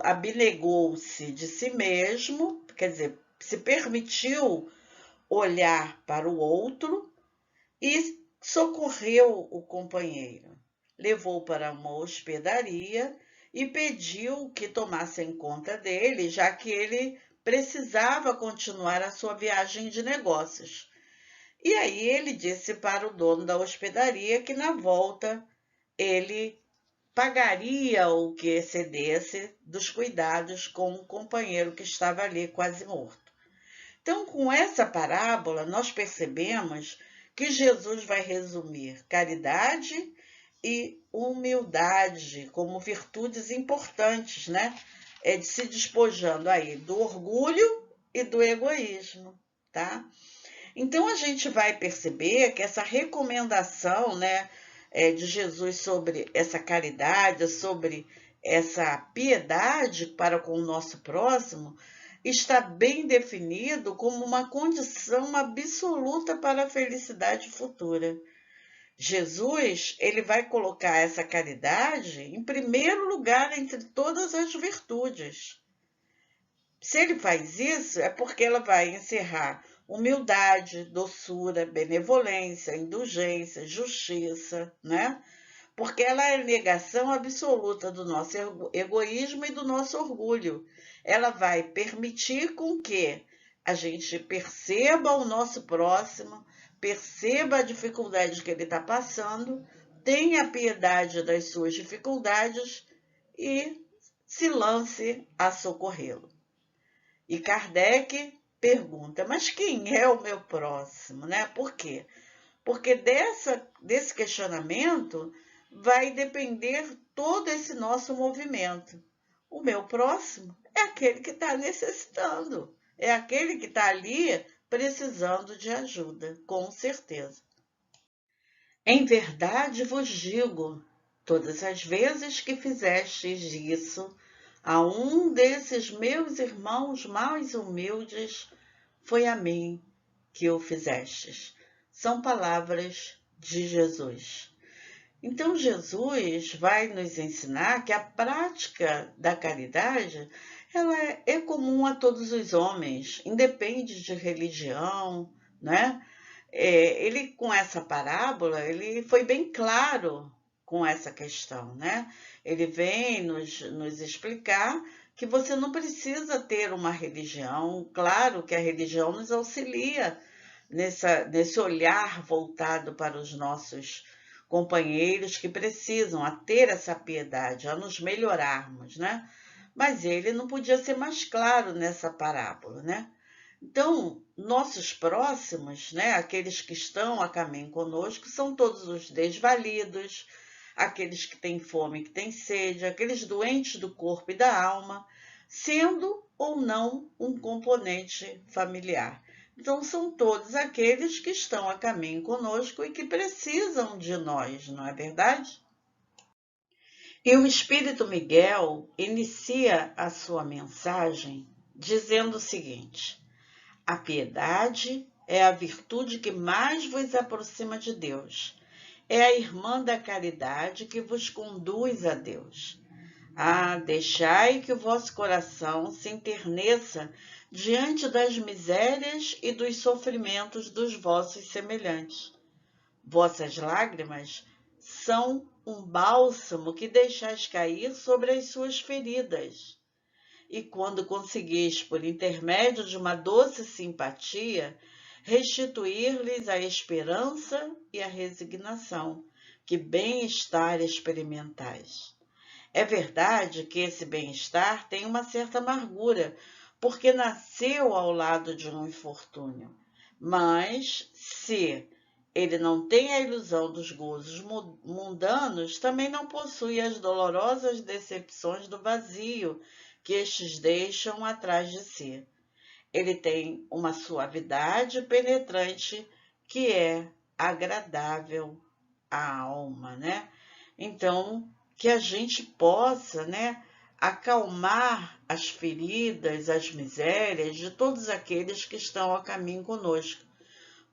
Abnegou-se de si mesmo, quer dizer, se permitiu olhar para o outro e socorreu o companheiro. Levou para uma hospedaria e pediu que tomassem conta dele, já que ele precisava continuar a sua viagem de negócios. E aí ele disse para o dono da hospedaria que na volta ele pagaria o que excedesse dos cuidados com o companheiro que estava ali quase morto. Então, com essa parábola, nós percebemos que Jesus vai resumir caridade e humildade como virtudes importantes, né? De se despojando aí do orgulho e do egoísmo, tá? Então, a gente vai perceber que essa recomendação, né, de Jesus sobre essa caridade, sobre essa piedade para com o nosso próximo, está bem definido como uma condição absoluta para a felicidade futura. Jesus, ele vai colocar essa caridade em primeiro lugar entre todas as virtudes. Se ele faz isso, é porque ela vai encerrar humildade, doçura, benevolência, indulgência, justiça, né? Porque ela é a negação absoluta do nosso egoísmo e do nosso orgulho. Ela vai permitir com que a gente perceba o nosso próximo, perceba a dificuldade que ele está passando, tenha piedade das suas dificuldades e se lance a socorrê-lo. E Kardec pergunta, mas quem é o meu próximo, né? Por quê? Porque desse questionamento vai depender todo esse nosso movimento. O meu próximo é aquele que está necessitando, é aquele que está ali precisando de ajuda, com certeza. Em verdade vos digo, todas as vezes que fizestes isso a um desses meus irmãos mais humildes, foi a mim que o fizestes. São palavras de Jesus. Então, Jesus vai nos ensinar que a prática da caridade ela é comum a todos os homens, independe de religião, né? Ele, com essa parábola, ele foi bem claro com essa questão, né? Ele vem nos explicar que você não precisa ter uma religião. Claro que a religião nos auxilia nesse olhar voltado para os nossos companheiros que precisam a ter essa piedade, a nos melhorarmos, né? Mas ele não podia ser mais claro nessa parábola, né? Então, nossos próximos, né, aqueles que estão a caminho conosco, são todos os desvalidos, aqueles que têm fome, que têm sede, aqueles doentes do corpo e da alma, sendo ou não um componente familiar. Então, são todos aqueles que estão a caminho conosco e que precisam de nós, não é verdade? E o Espírito Miguel inicia a sua mensagem dizendo o seguinte: a piedade é a virtude que mais vos aproxima de Deus. É a irmã da caridade que vos conduz a Deus. Deixai que o vosso coração se enterneça diante das misérias e dos sofrimentos dos vossos semelhantes. Vossas lágrimas são um bálsamo que deixais cair sobre as suas feridas. E quando conseguis, por intermédio de uma doce simpatia, restituir-lhes a esperança e a resignação, que bem-estar experimentais. É verdade que esse bem-estar tem uma certa amargura, porque nasceu ao lado de um infortúnio. Mas, se ele não tem a ilusão dos gozos mundanos, também não possui as dolorosas decepções do vazio que estes deixam atrás de si. Ele tem uma suavidade penetrante que é agradável à alma, né? Então, que a gente possa, né, acalmar as feridas, as misérias de todos aqueles que estão a caminho conosco.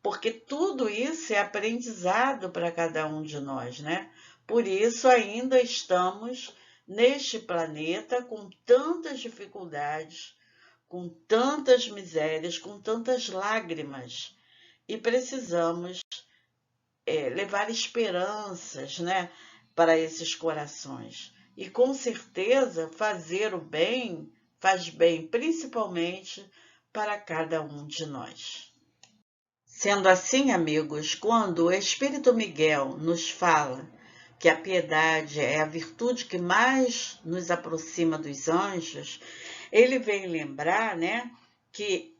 Porque tudo isso é aprendizado para cada um de nós, né? Por isso ainda estamos neste planeta com tantas dificuldades, com tantas misérias, com tantas lágrimas, e precisamos levar esperanças, né, para esses corações. E com certeza fazer o bem faz bem principalmente para cada um de nós. Sendo assim, amigos, quando o Espírito Miguel nos fala que a piedade é a virtude que mais nos aproxima dos anjos, ele vem lembrar, né, que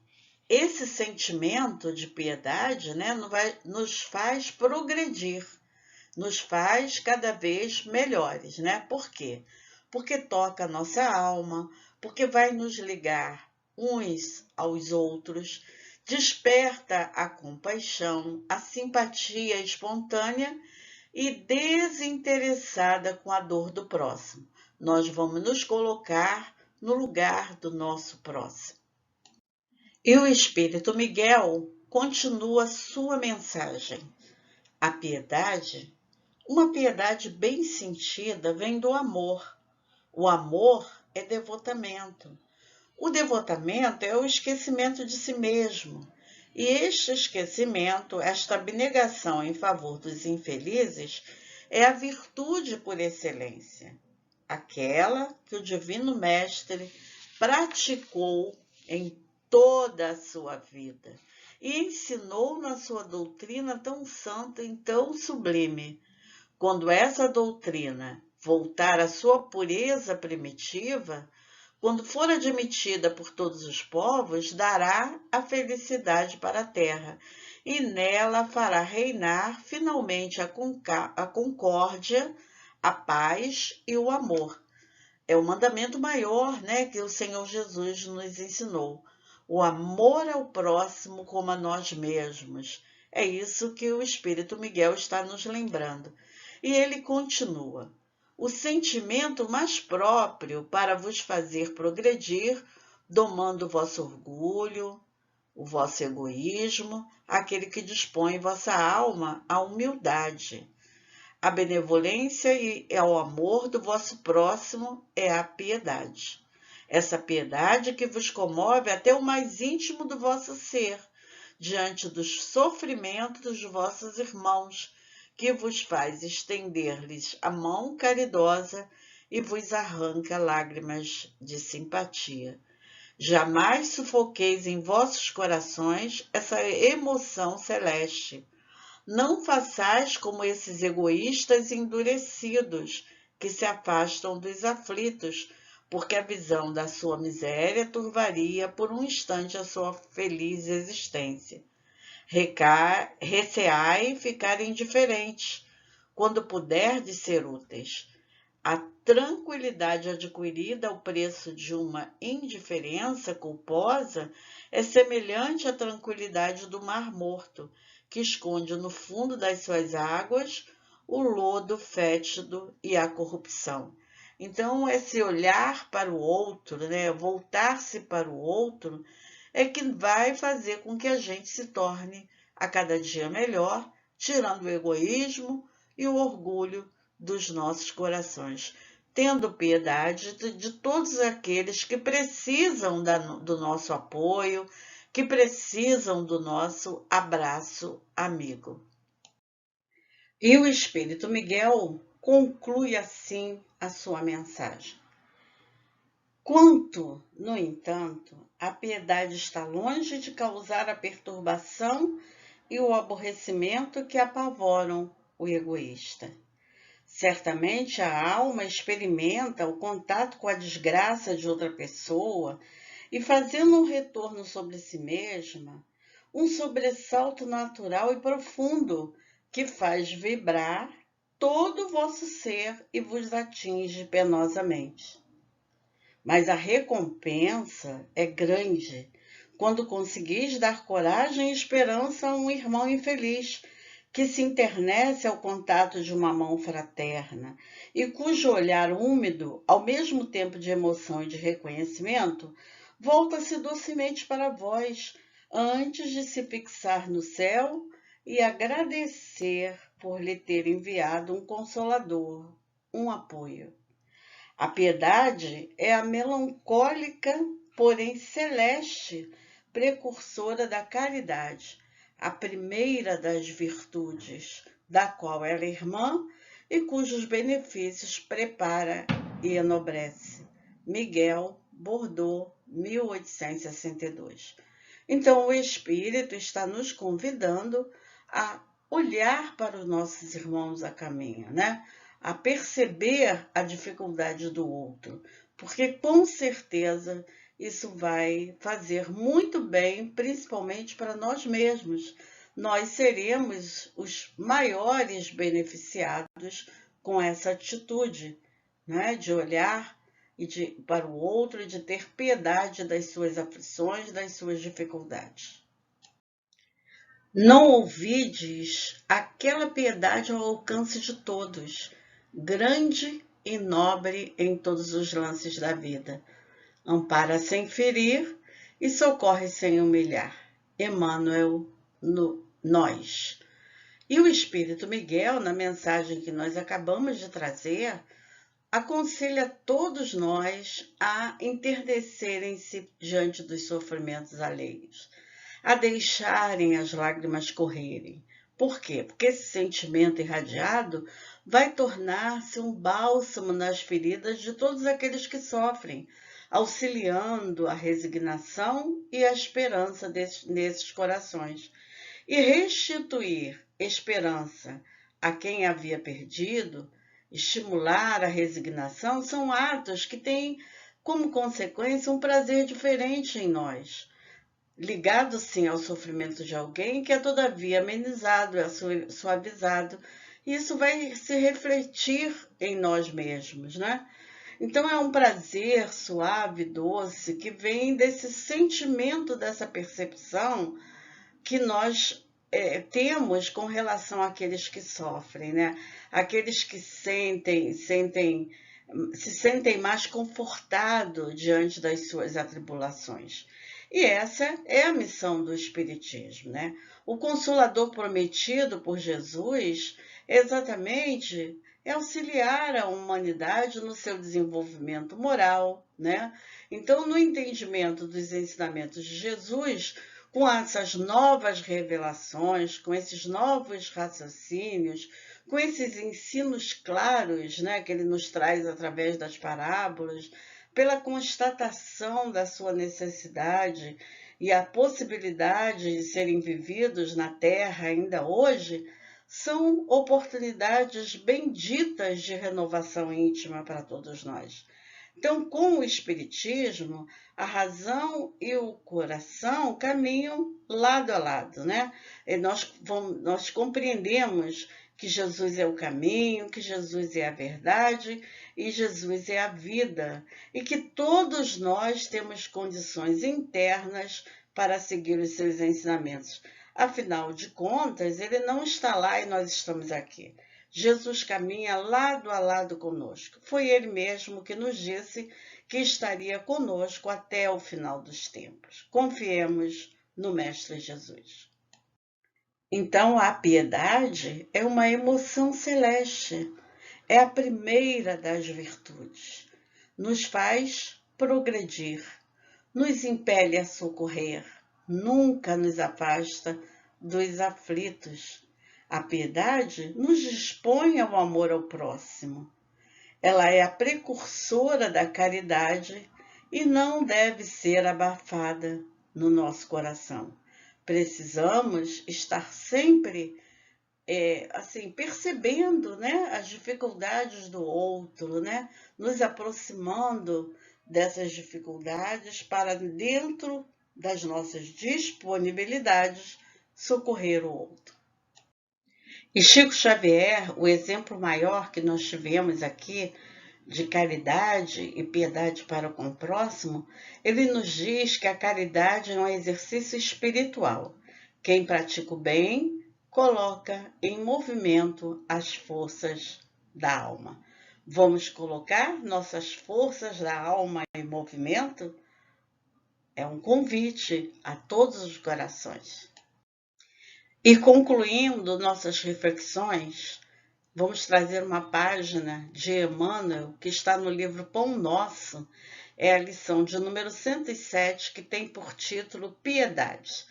esse sentimento de piedade, né, nos faz progredir, nos faz cada vez melhores, né? Por quê? Porque toca a nossa alma, porque vai nos ligar uns aos outros, desperta a compaixão, a simpatia espontânea e desinteressada com a dor do próximo. Nós vamos nos colocar no lugar do nosso próximo. E o Espírito Miguel continua sua mensagem. A piedade, uma piedade bem sentida, vem do amor. O amor é devotamento. O devotamento é o esquecimento de si mesmo. E este esquecimento, esta abnegação em favor dos infelizes, é a virtude por excelência. Aquela que o Divino Mestre praticou em toda a sua vida e ensinou na sua doutrina tão santa e tão sublime. Quando essa doutrina voltar à sua pureza primitiva, quando for admitida por todos os povos, dará a felicidade para a terra, e nela fará reinar finalmente a concórdia, a paz e o amor. É o mandamento maior, né, que o Senhor Jesus nos ensinou. O amor ao próximo como a nós mesmos. É isso que o Espírito Miguel está nos lembrando. E ele continua: o sentimento mais próprio para vos fazer progredir, domando o vosso orgulho, o vosso egoísmo, aquele que dispõe vossa alma à humildade. A benevolência e ao amor do vosso próximo é a piedade. Essa piedade que vos comove até o mais íntimo do vosso ser, diante dos sofrimentos dos vossos irmãos, que vos faz estender-lhes a mão caridosa e vos arranca lágrimas de simpatia. Jamais sufoqueis em vossos corações essa emoção celeste. Não façais como esses egoístas endurecidos que se afastam dos aflitos, porque a visão da sua miséria turvaria por um instante a sua feliz existência. Receai ficar indiferentes, quando puderdes ser úteis. A tranquilidade adquirida ao preço de uma indiferença culposa é semelhante à tranquilidade do Mar Morto, que esconde no fundo das suas águas o lodo fétido e a corrupção. Então, esse olhar para o outro, voltar-se para o outro, é que vai fazer com que a gente se torne a cada dia melhor, tirando o egoísmo e o orgulho dos nossos corações, tendo piedade de todos aqueles que precisam do nosso apoio, que precisam do nosso abraço amigo. E o Espírito Miguel conclui assim a sua mensagem. Quanto, no entanto, a piedade está longe de causar a perturbação e o aborrecimento que apavoram o egoísta. Certamente a alma experimenta o contato com a desgraça de outra pessoa e, fazendo um retorno sobre si mesma, um sobressalto natural e profundo que faz vibrar todo o vosso ser e vos atinge penosamente. Mas a recompensa é grande quando conseguis dar coragem e esperança a um irmão infeliz que se internece ao contato de uma mão fraterna e cujo olhar úmido, ao mesmo tempo de emoção e de reconhecimento, volta-se docemente para vós, antes de se fixar no céu e agradecer por lhe ter enviado um consolador, um apoio. A piedade é a melancólica, porém celeste, precursora da caridade, a primeira das virtudes, da qual ela é irmã e cujos benefícios prepara e enobrece. Miguel, Bordeaux, 1862. Então, o Espírito está nos convidando a olhar para os nossos irmãos a caminho, a perceber a dificuldade do outro, porque com certeza isso vai fazer muito bem, principalmente para nós mesmos. Nós seremos os maiores beneficiados com essa atitude, de olhar para o outro e de ter piedade das suas aflições, das suas dificuldades. Não ouvides aquela piedade ao alcance de todos, grande e nobre em todos os lances da vida. Ampara sem ferir e socorre sem humilhar. Emmanuel, nós. E o Espírito Miguel, na mensagem que nós acabamos de trazer, aconselha todos nós a enternecerem-se diante dos sofrimentos alheios, a deixarem as lágrimas correrem. Por quê? Porque esse sentimento irradiado vai tornar-se um bálsamo nas feridas de todos aqueles que sofrem, auxiliando a resignação e a esperança nesses corações. E restituir esperança a quem havia perdido, estimular a resignação, são atos que têm como consequência um prazer diferente em nós, ligado sim ao sofrimento de alguém que é todavia amenizado, é suavizado. Isso vai se refletir em nós mesmos, Então é um prazer suave, doce, que vem desse sentimento, dessa percepção que nós temos com relação àqueles que sofrem, Aqueles que se sentem mais confortados diante das suas atribulações. E essa é a missão do Espiritismo, O Consolador prometido por Jesus exatamente é auxiliar a humanidade no seu desenvolvimento moral, Então, no entendimento dos ensinamentos de Jesus, com essas novas revelações, com esses novos raciocínios, com esses ensinos claros, né, que ele nos traz através das parábolas, pela constatação da sua necessidade e a possibilidade de serem vividos na Terra ainda hoje, são oportunidades benditas de renovação íntima para todos nós. Então, com o Espiritismo, a razão e o coração caminham lado a lado, né? E nós compreendemos que Jesus é o caminho, que Jesus é a verdade e Jesus é a vida, e que todos nós temos condições internas para seguir os seus ensinamentos. Afinal de contas, ele não está lá e nós estamos aqui. Jesus caminha lado a lado conosco. Foi ele mesmo que nos disse que estaria conosco até o final dos tempos. Confiemos no Mestre Jesus. Então, a piedade é uma emoção celeste, é a primeira das virtudes. Nos faz progredir, nos impele a socorrer, nunca nos afasta dos aflitos. A piedade nos dispõe ao amor ao próximo. Ela é a precursora da caridade e não deve ser abafada no nosso coração. Precisamos estar sempre percebendo, né, as dificuldades do outro, né, nos aproximando dessas dificuldades para, dentro das nossas disponibilidades, socorrer o outro. E Chico Xavier, o exemplo maior que nós tivemos aqui de caridade e piedade para com o próximo, ele nos diz que a caridade é um exercício espiritual. Quem pratica o bem coloca em movimento as forças da alma. Vamos colocar nossas forças da alma em movimento? É um convite a todos os corações. E concluindo nossas reflexões, vamos trazer uma página de Emmanuel que está no livro Pão Nosso, é a lição de número 107, que tem por título Piedade.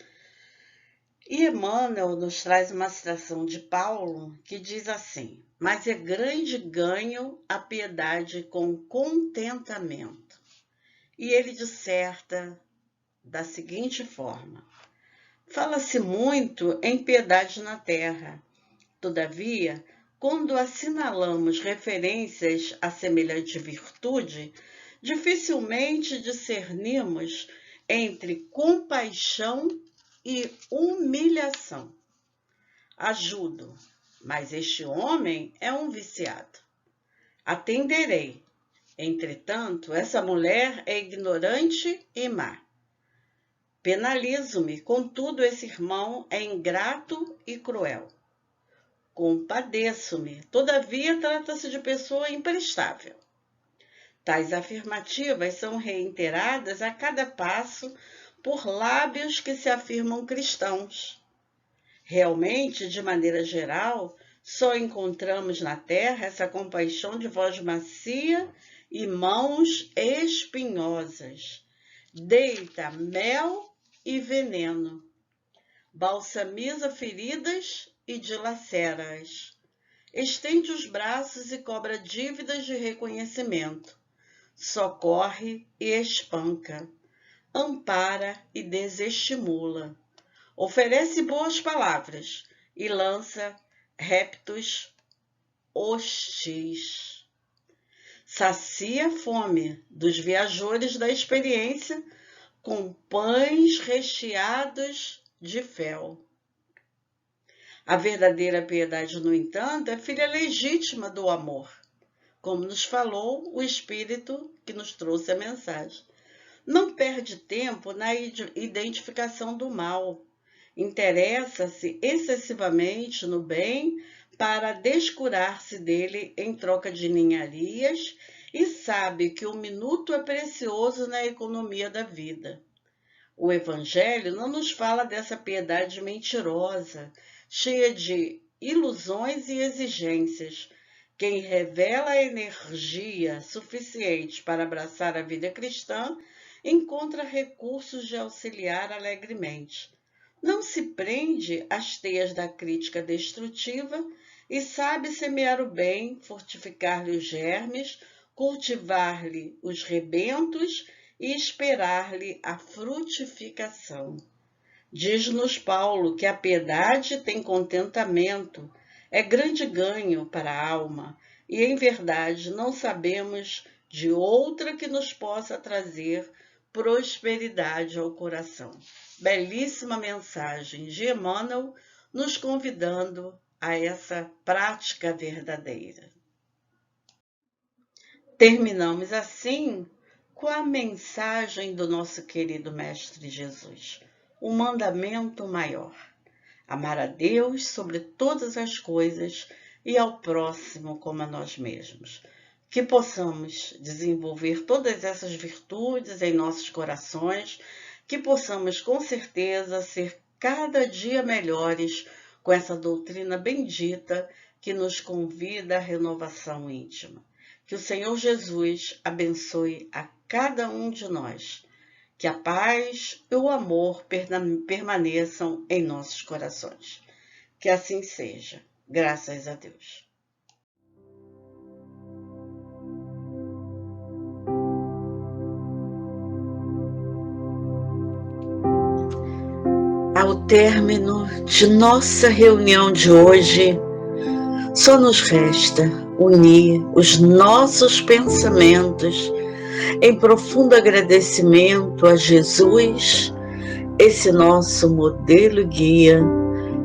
E Emmanuel nos traz uma citação de Paulo que diz assim: mas é grande ganho a piedade com contentamento. E ele disserta da seguinte forma: fala-se muito em piedade na terra. Todavia, quando assinalamos referências a semelhante virtude, dificilmente discernimos entre compaixão e humilhação. Ajudo, mas este homem é um viciado. Atenderei. Entretanto, essa mulher é ignorante e má. Penalizo-me, contudo, esse irmão é ingrato e cruel. Compadeço-me, todavia trata-se de pessoa imprestável. Tais afirmativas são reiteradas a cada passo por lábios que se afirmam cristãos. Realmente, de maneira geral, só encontramos na terra essa compaixão de voz macia e mãos espinhosas. Deita mel e veneno, balsamiza feridas e dilacera-as, estende os braços e cobra dívidas de reconhecimento, socorre e espanca, ampara e desestimula, oferece boas palavras e lança reptos hostis. Sacia a fome dos viajores da experiência com pães recheados de fel. A verdadeira piedade, no entanto, é filha legítima do amor, como nos falou o Espírito que nos trouxe a mensagem. Não perde tempo na identificação do mal, interessa-se excessivamente no bem para descurar-se dele em troca de ninharias e sabe que o minuto é precioso na economia da vida. O Evangelho não nos fala dessa piedade mentirosa, cheia de ilusões e exigências. Quem revela a energia suficiente para abraçar a vida cristã encontra recursos de auxiliar alegremente. Não se prende às teias da crítica destrutiva e sabe semear o bem, fortificar-lhe os germes, cultivar-lhe os rebentos e esperar-lhe a frutificação. Diz-nos Paulo que a piedade tem contentamento, é grande ganho para a alma, e em verdade não sabemos de outra que nos possa trazer prosperidade ao coração. Belíssima mensagem de Emmanuel, nos convidando a essa prática verdadeira. Terminamos assim com a mensagem do nosso querido Mestre Jesus, o mandamento maior: amar a Deus sobre todas as coisas e ao próximo como a nós mesmos. Que possamos desenvolver todas essas virtudes em nossos corações, que possamos com certeza ser cada dia melhores com essa doutrina bendita que nos convida à renovação íntima. Que o Senhor Jesus abençoe a cada um de nós. Que a paz e o amor permaneçam em nossos corações. Que assim seja. Graças a Deus. Ao término de nossa reunião de hoje, só nos resta unir os nossos pensamentos em profundo agradecimento a Jesus, esse nosso modelo e guia,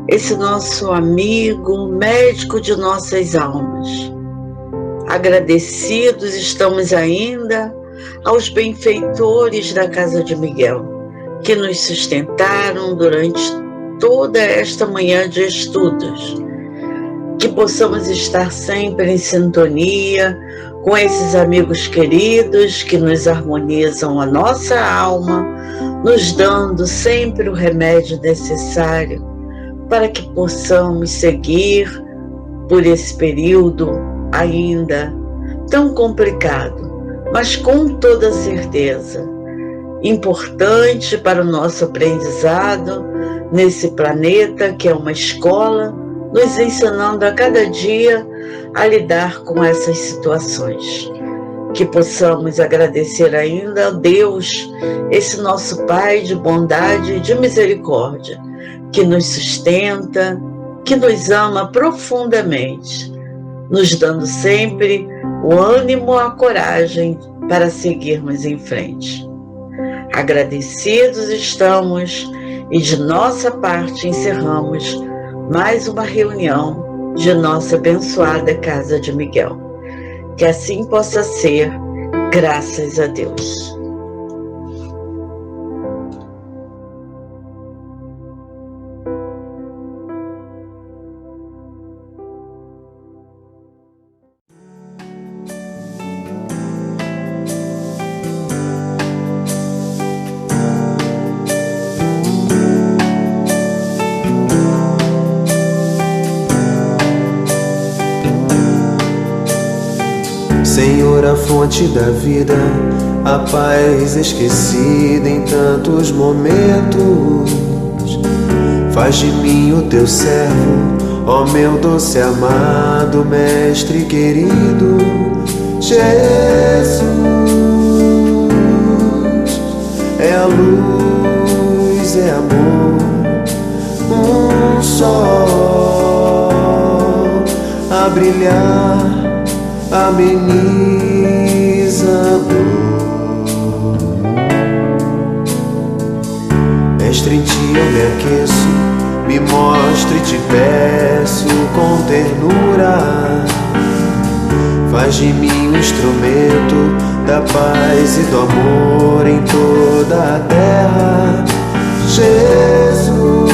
esse nosso amigo, médico de nossas almas. Agradecidos estamos ainda aos benfeitores da Casa de Miguel, que nos sustentaram durante toda esta manhã de estudos. Que possamos estar sempre em sintonia com esses amigos queridos que nos harmonizam a nossa alma, nos dando sempre o remédio necessário para que possamos seguir por esse período ainda tão complicado, mas com toda certeza importante para o nosso aprendizado nesse planeta que é uma escola, nos ensinando a cada dia a lidar com essas situações. Que possamos agradecer ainda a Deus, esse nosso Pai de bondade e de misericórdia, que nos sustenta, que nos ama profundamente, nos dando sempre o ânimo, a coragem para seguirmos em frente. Agradecidos estamos e de nossa parte encerramos mais uma reunião de nossa abençoada Casa de Miguel. Que assim possa ser, graças a Deus. Senhor, a fonte da vida, a paz esquecida em tantos momentos. Faz de mim o teu servo, ó meu doce amado Mestre querido. Jesus é a luz, é amor, um sol a brilhar, ameniza a dor. Mestre, em ti eu me aqueço, me mostre e te peço com ternura. Faz de mim um instrumento da paz e do amor em toda a terra. Jesus,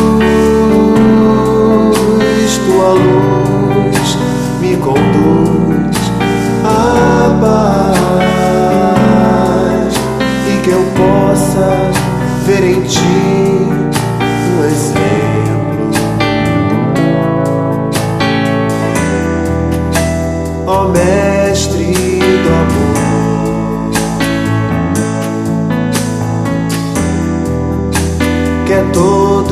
tua luz me conduz a paz, e que eu possa ver em ti um exemplo, ó Mestre do amor, que é todo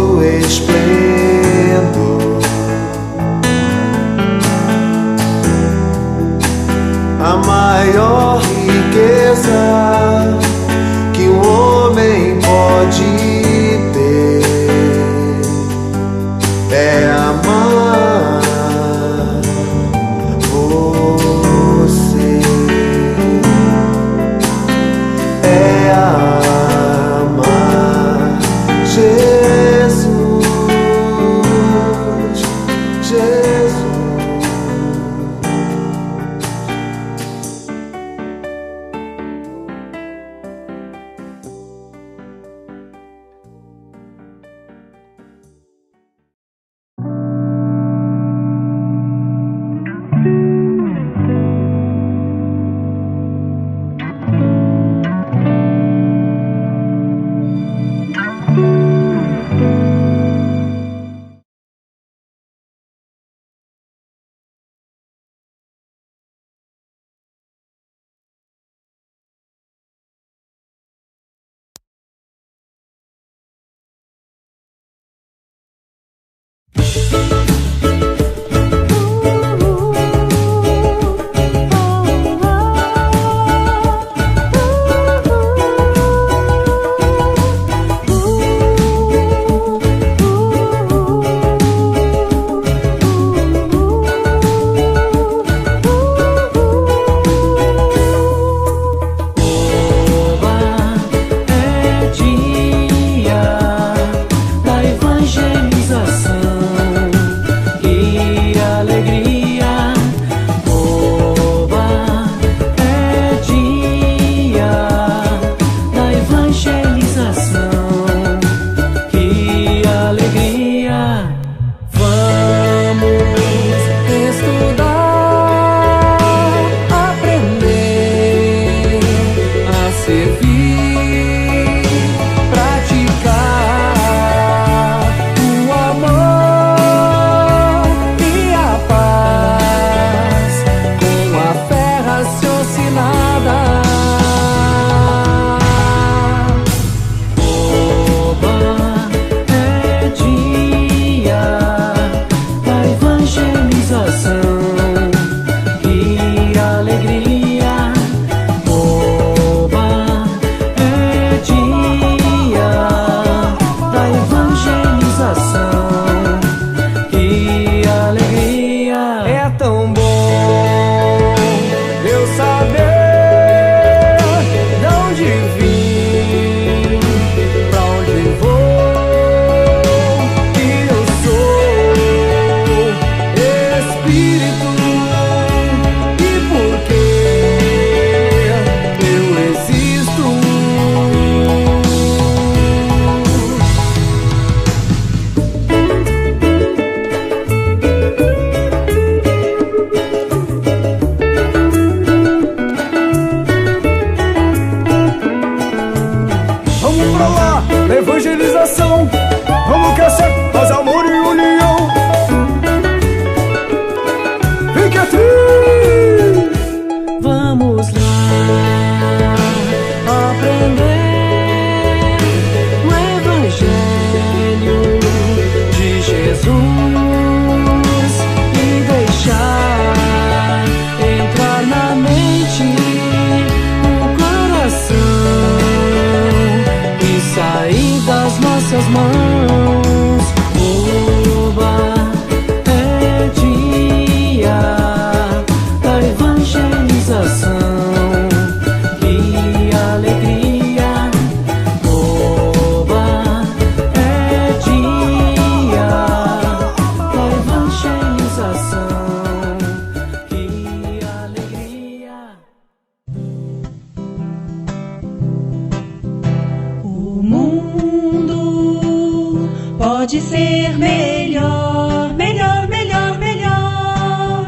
Pode ser melhor, melhor, melhor, melhor.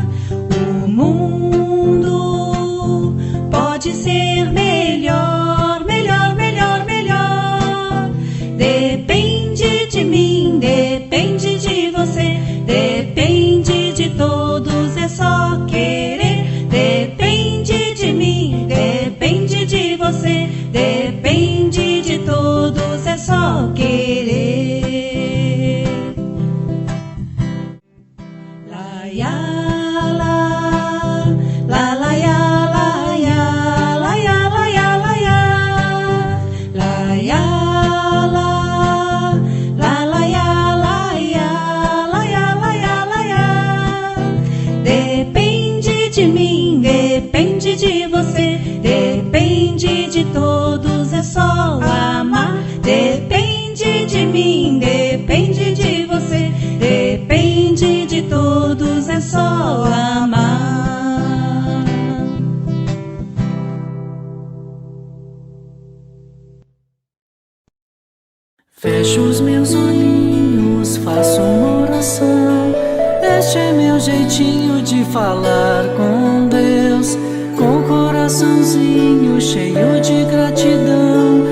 O mundo pode ser melhor, melhor, melhor, melhor. Depende de mim, depende de você, depende de todos, é só querer. Depende de mim, depende de você, depende de todos, é só querer. Depende de você, depende de todos, é só amar. Depende de mim, depende de você, depende de todos, é só amar. Fecho os meus olhinhos, faço uma oração. Este é meu jeitinho de falar com Deus, com o coraçãozinho cheio de gratidão.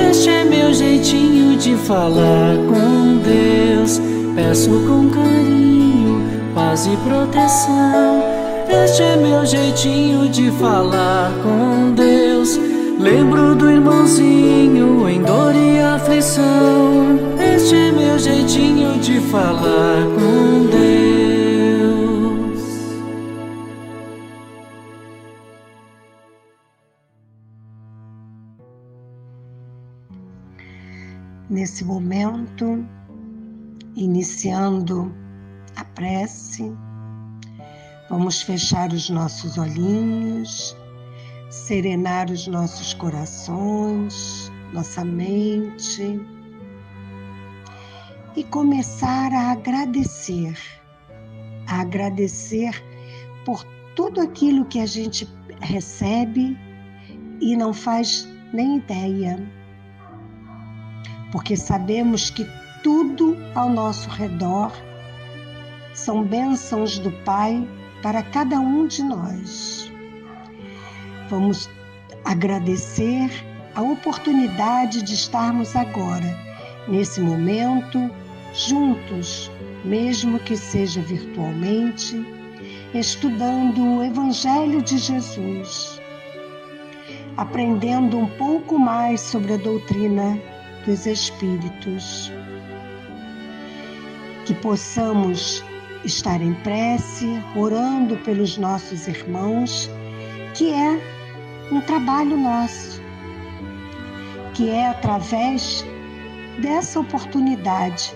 Este é meu jeitinho de falar com Deus. Peço com carinho, paz e proteção. Este é meu jeitinho de falar com Deus. Lembro do irmãozinho em dor e aflição. Este é meu jeitinho de falar com Deus. Nesse momento, iniciando a prece, vamos fechar os nossos olhinhos, serenar os nossos corações, nossa mente e começar a agradecer por tudo aquilo que a gente recebe e não faz nem ideia, porque sabemos que tudo ao nosso redor são bênçãos do Pai para cada um de nós. Vamos agradecer a oportunidade de estarmos agora, nesse momento, juntos, mesmo que seja virtualmente, estudando o Evangelho de Jesus, aprendendo um pouco mais sobre a doutrina dos Espíritos. Que possamos estar em prece, orando pelos nossos irmãos, que é um trabalho nosso, que é através dessa oportunidade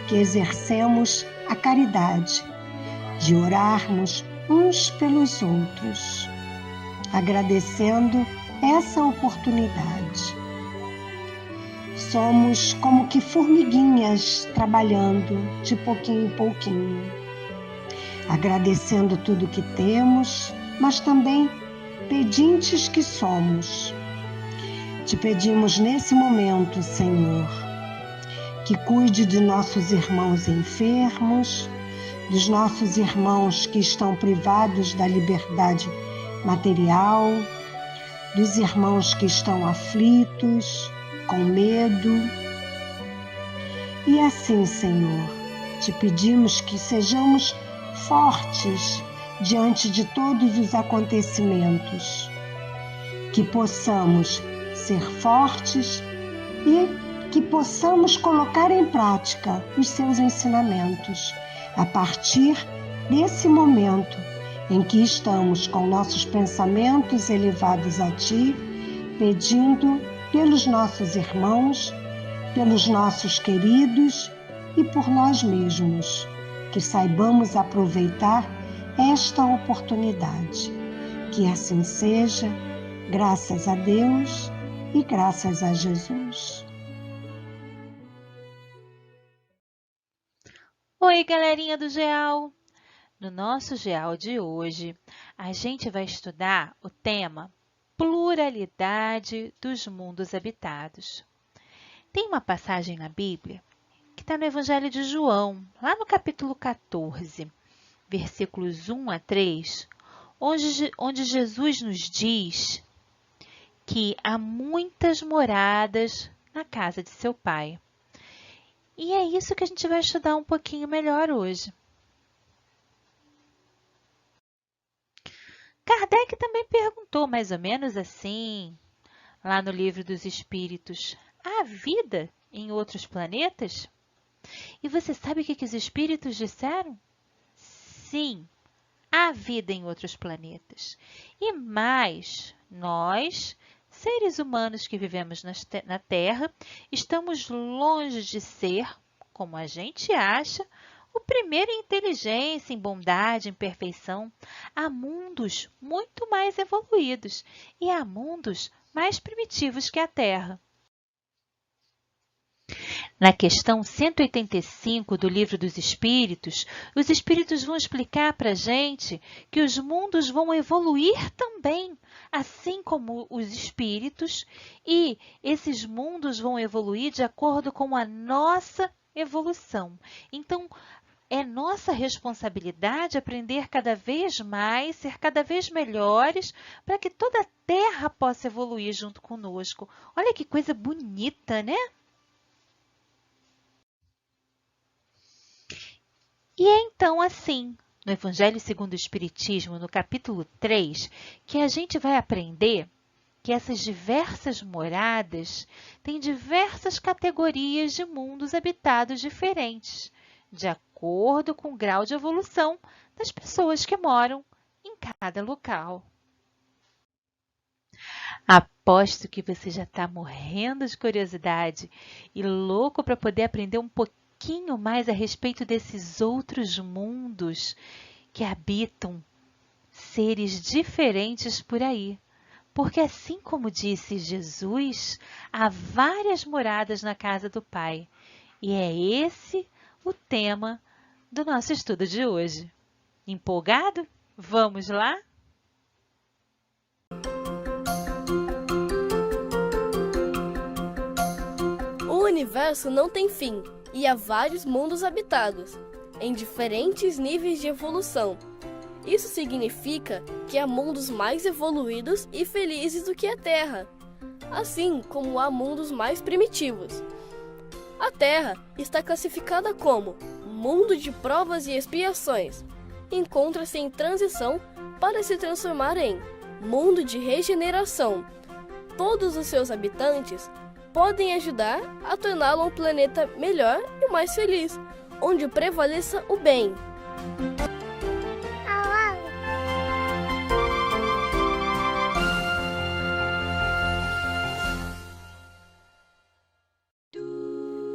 que exercemos a caridade, de orarmos uns pelos outros, agradecendo essa oportunidade. Somos como que formiguinhas trabalhando de pouquinho em pouquinho, agradecendo tudo que temos, mas também pedintes que somos. Te pedimos nesse momento, Senhor, que cuide de nossos irmãos enfermos, dos nossos irmãos que estão privados da liberdade material, dos irmãos que estão aflitos, com medo. E assim, Senhor, te pedimos que sejamos fortes diante de todos os acontecimentos, que possamos ser fortes e que possamos colocar em prática os seus ensinamentos a partir desse momento em que estamos com nossos pensamentos elevados a Ti, pedindo pelos nossos irmãos, pelos nossos queridos e por nós mesmos, que saibamos aproveitar esta oportunidade. Que assim seja, graças a Deus e graças a Jesus. Oi, galerinha do GEAL! No nosso GEAL de hoje, a gente vai estudar o tema Pluralidade dos Mundos Habitados. Tem uma passagem na Bíblia que está no Evangelho de João, lá no capítulo 14, versículos 1 a 3, onde Jesus nos diz que há muitas moradas na casa de seu Pai. E é isso que a gente vai estudar um pouquinho melhor hoje. Kardec também perguntou mais ou menos assim, lá no Livro dos Espíritos, há vida em outros planetas? E você sabe o que os espíritos disseram? Sim, há vida em outros planetas. E mais, nós, seres humanos que vivemos na Terra, estamos longe de ser, como a gente acha, o primeiro em inteligência, em bondade, em perfeição. Há mundos muito mais evoluídos e há mundos mais primitivos que a Terra. Na questão 185 do Livro dos Espíritos, os Espíritos vão explicar para a gente que os mundos vão evoluir também, assim como os Espíritos, e esses mundos vão evoluir de acordo com a nossa evolução. Então, é nossa responsabilidade aprender cada vez mais, ser cada vez melhores, para que toda a Terra possa evoluir junto conosco. Olha que coisa bonita, né? E é então assim, no Evangelho segundo o Espiritismo, no capítulo 3, que a gente vai aprender que essas diversas moradas têm diversas categorias de mundos habitados diferentes, de acordo com o grau de evolução das pessoas que moram em cada local. Aposto que você já está morrendo de curiosidade e louco para poder aprender um pouquinho mais a respeito desses outros mundos que habitam seres diferentes por aí. Porque assim como disse Jesus, há várias moradas na casa do Pai. E é esse o tema do nosso estudo de hoje. Empolgado? Vamos lá? O universo não tem fim e há vários mundos habitados, em diferentes níveis de evolução. Isso significa que há mundos mais evoluídos e felizes do que a Terra, assim como há mundos mais primitivos. A Terra está classificada como mundo de provas e expiações. Encontra-se em transição para se transformar em mundo de regeneração. Todos os seus habitantes podem ajudar a torná-lo um planeta melhor e mais feliz, onde prevaleça o bem.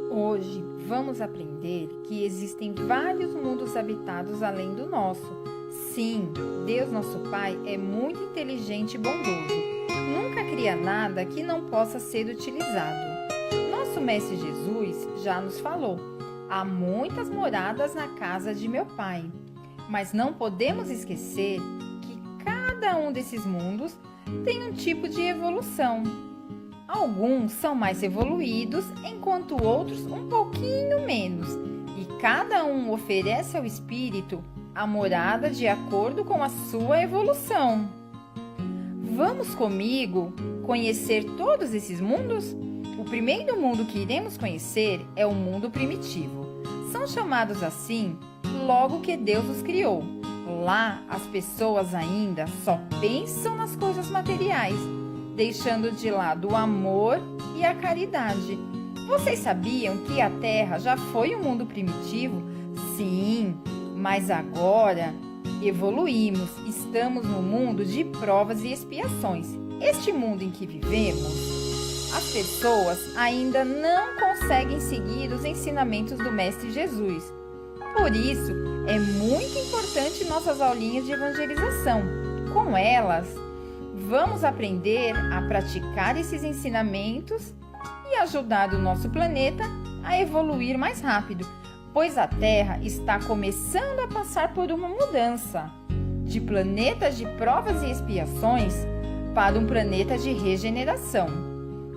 Hoje vamos aprender que existem vários mundos habitados além do nosso. Sim, Deus nosso Pai é muito inteligente e bondoso. Nunca cria nada que não possa ser utilizado. Nosso Mestre Jesus já nos falou: há muitas moradas na casa de meu Pai. Mas não podemos esquecer que cada um desses mundos tem um tipo de evolução. Alguns são mais evoluídos, enquanto outros um pouquinho menos, e cada um oferece ao espírito a morada de acordo com a sua evolução. Vamos comigo conhecer todos esses mundos? O primeiro mundo que iremos conhecer é o mundo primitivo. São chamados assim logo que Deus os criou. Lá, as pessoas ainda só pensam nas coisas materiais, deixando de lado o amor e a caridade. Vocês sabiam que a Terra já foi um mundo primitivo? Sim, mas agora evoluímos. Estamos no mundo de provas e expiações. Este mundo em que vivemos, as pessoas ainda não conseguem seguir os ensinamentos do Mestre Jesus. Por isso, é muito importante nossas aulinhas de evangelização. Com elas, vamos aprender a praticar esses ensinamentos e ajudar o nosso planeta a evoluir mais rápido, pois a Terra está começando a passar por uma mudança de planetas de provas e expiações para um planeta de regeneração.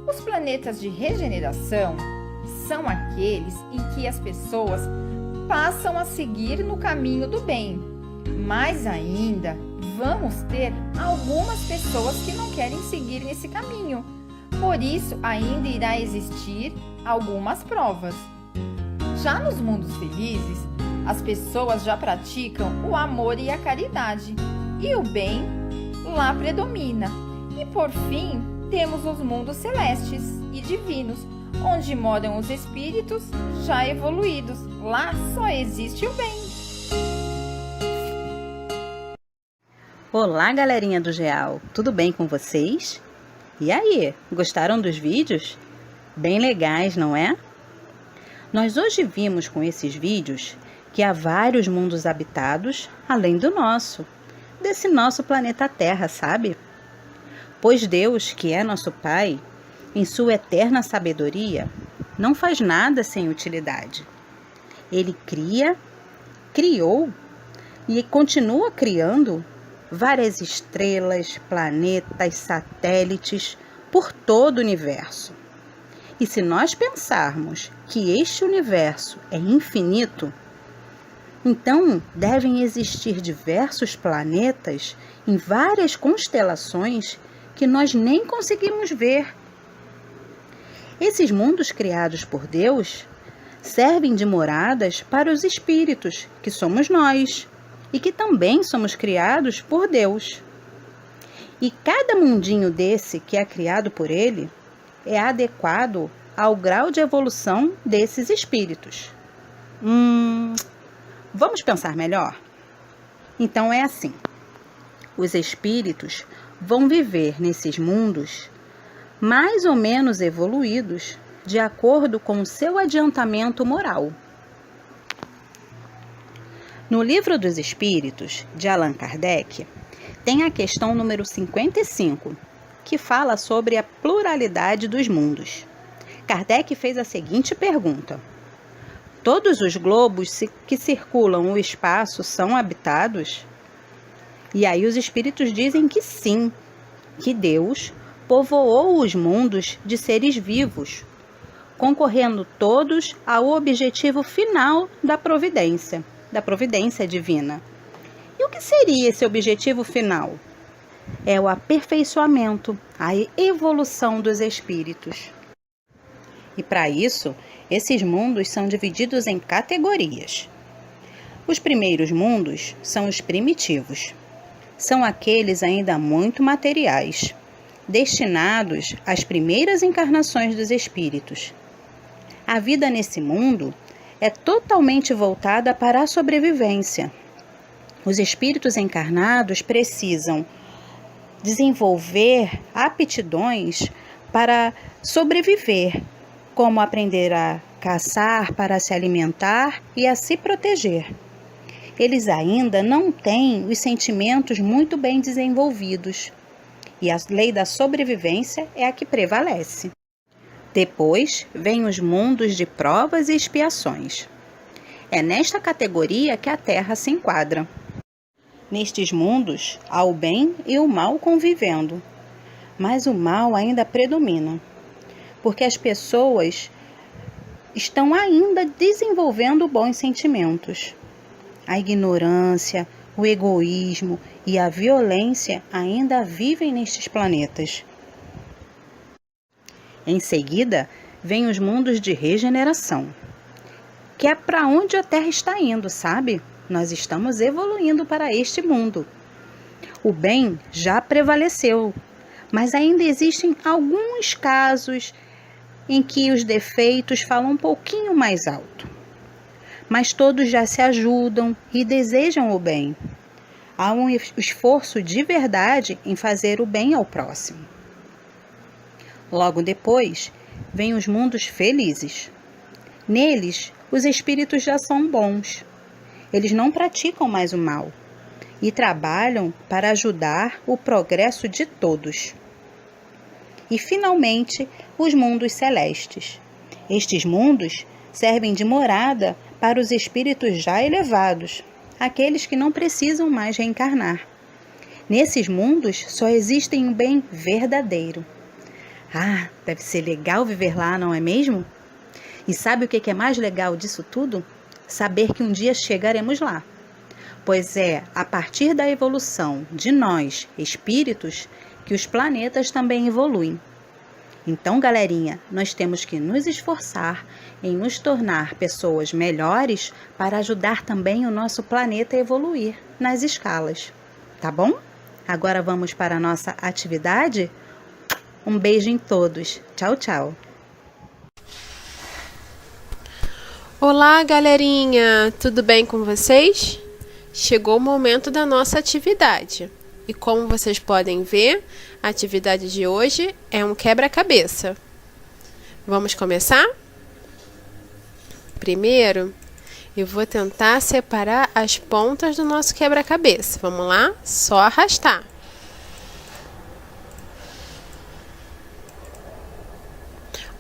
Os planetas de regeneração são aqueles em que as pessoas passam a seguir no caminho do bem, mas ainda vamos ter algumas pessoas que não querem seguir nesse caminho. Por isso, ainda irá existir algumas provas. Já nos mundos felizes, as pessoas já praticam o amor e a caridade, e o bem lá predomina. E por fim, temos os mundos celestes e divinos, onde moram os espíritos já evoluídos. Lá só existe o bem. Olá, galerinha do GEAL, tudo bem com vocês? E aí, gostaram dos vídeos? Bem legais, não é? Nós hoje vimos com esses vídeos que há vários mundos habitados além do nosso, desse nosso planeta Terra, sabe? Pois Deus, que é nosso Pai, em sua eterna sabedoria, não faz nada sem utilidade. Ele criou e continua criando várias estrelas, planetas, satélites por todo o universo. E se nós pensarmos que este universo é infinito, então devem existir diversos planetas em várias constelações que nós nem conseguimos ver. Esses mundos criados por Deus servem de moradas para os espíritos, que somos nós, e que também somos criados por Deus. E cada mundinho desse que é criado por Ele é adequado ao grau de evolução desses espíritos. Vamos pensar melhor? Então é assim: os espíritos vão viver nesses mundos mais ou menos evoluídos de acordo com o seu adiantamento moral. No Livro dos Espíritos, de Allan Kardec, tem a questão número 55, que fala sobre a pluralidade dos mundos. Kardec fez a seguinte pergunta: todos os globos que circulam o espaço são habitados? E aí os espíritos dizem que sim, que Deus povoou os mundos de seres vivos, concorrendo todos ao objetivo final da providência divina. E o que seria esse objetivo final? É o aperfeiçoamento, a evolução dos espíritos. E para isso, esses mundos são divididos em categorias. Os primeiros mundos são os primitivos. São aqueles ainda muito materiais, destinados às primeiras encarnações dos espíritos. A vida nesse mundo é totalmente voltada para a sobrevivência. Os espíritos encarnados precisam desenvolver aptidões para sobreviver, como aprender a caçar para se alimentar e a se proteger. Eles ainda não têm os sentimentos muito bem desenvolvidos, e a lei da sobrevivência é a que prevalece. Depois vêm os mundos de provas e expiações. É nesta categoria que a Terra se enquadra. Nestes mundos, há o bem e o mal convivendo, mas o mal ainda predomina, porque as pessoas estão ainda desenvolvendo bons sentimentos. A ignorância, o egoísmo e a violência ainda vivem nestes planetas. Em seguida, vêm os mundos de regeneração, que é para onde a Terra está indo, sabe? Nós estamos evoluindo para este mundo. O bem já prevaleceu, mas ainda existem alguns casos em que os defeitos falam um pouquinho mais alto. Mas todos já se ajudam e desejam o bem. Há um esforço de verdade em fazer o bem ao próximo. Logo depois, vêm os mundos felizes. Neles, os espíritos já são bons. Eles não praticam mais o mal e trabalham para ajudar o progresso de todos. E, finalmente, os mundos celestes. Estes mundos servem de morada para os espíritos já elevados, aqueles que não precisam mais reencarnar. Nesses mundos só existem o bem verdadeiro. Ah, deve ser legal viver lá, não é mesmo? E sabe o que é mais legal disso tudo? Saber que um dia chegaremos lá. Pois é a partir da evolução de nós, espíritos, que os planetas também evoluem. Então, galerinha, nós temos que nos esforçar em nos tornar pessoas melhores para ajudar também o nosso planeta a evoluir nas escalas. Tá bom? Agora vamos para a nossa atividade? Um beijo em todos. Tchau, tchau. Olá, galerinha! Tudo bem com vocês? Chegou o momento da nossa atividade. E como vocês podem ver, a atividade de hoje é um quebra-cabeça. Vamos começar? Primeiro, eu vou tentar separar as pontas do nosso quebra-cabeça. Vamos lá? Só arrastar.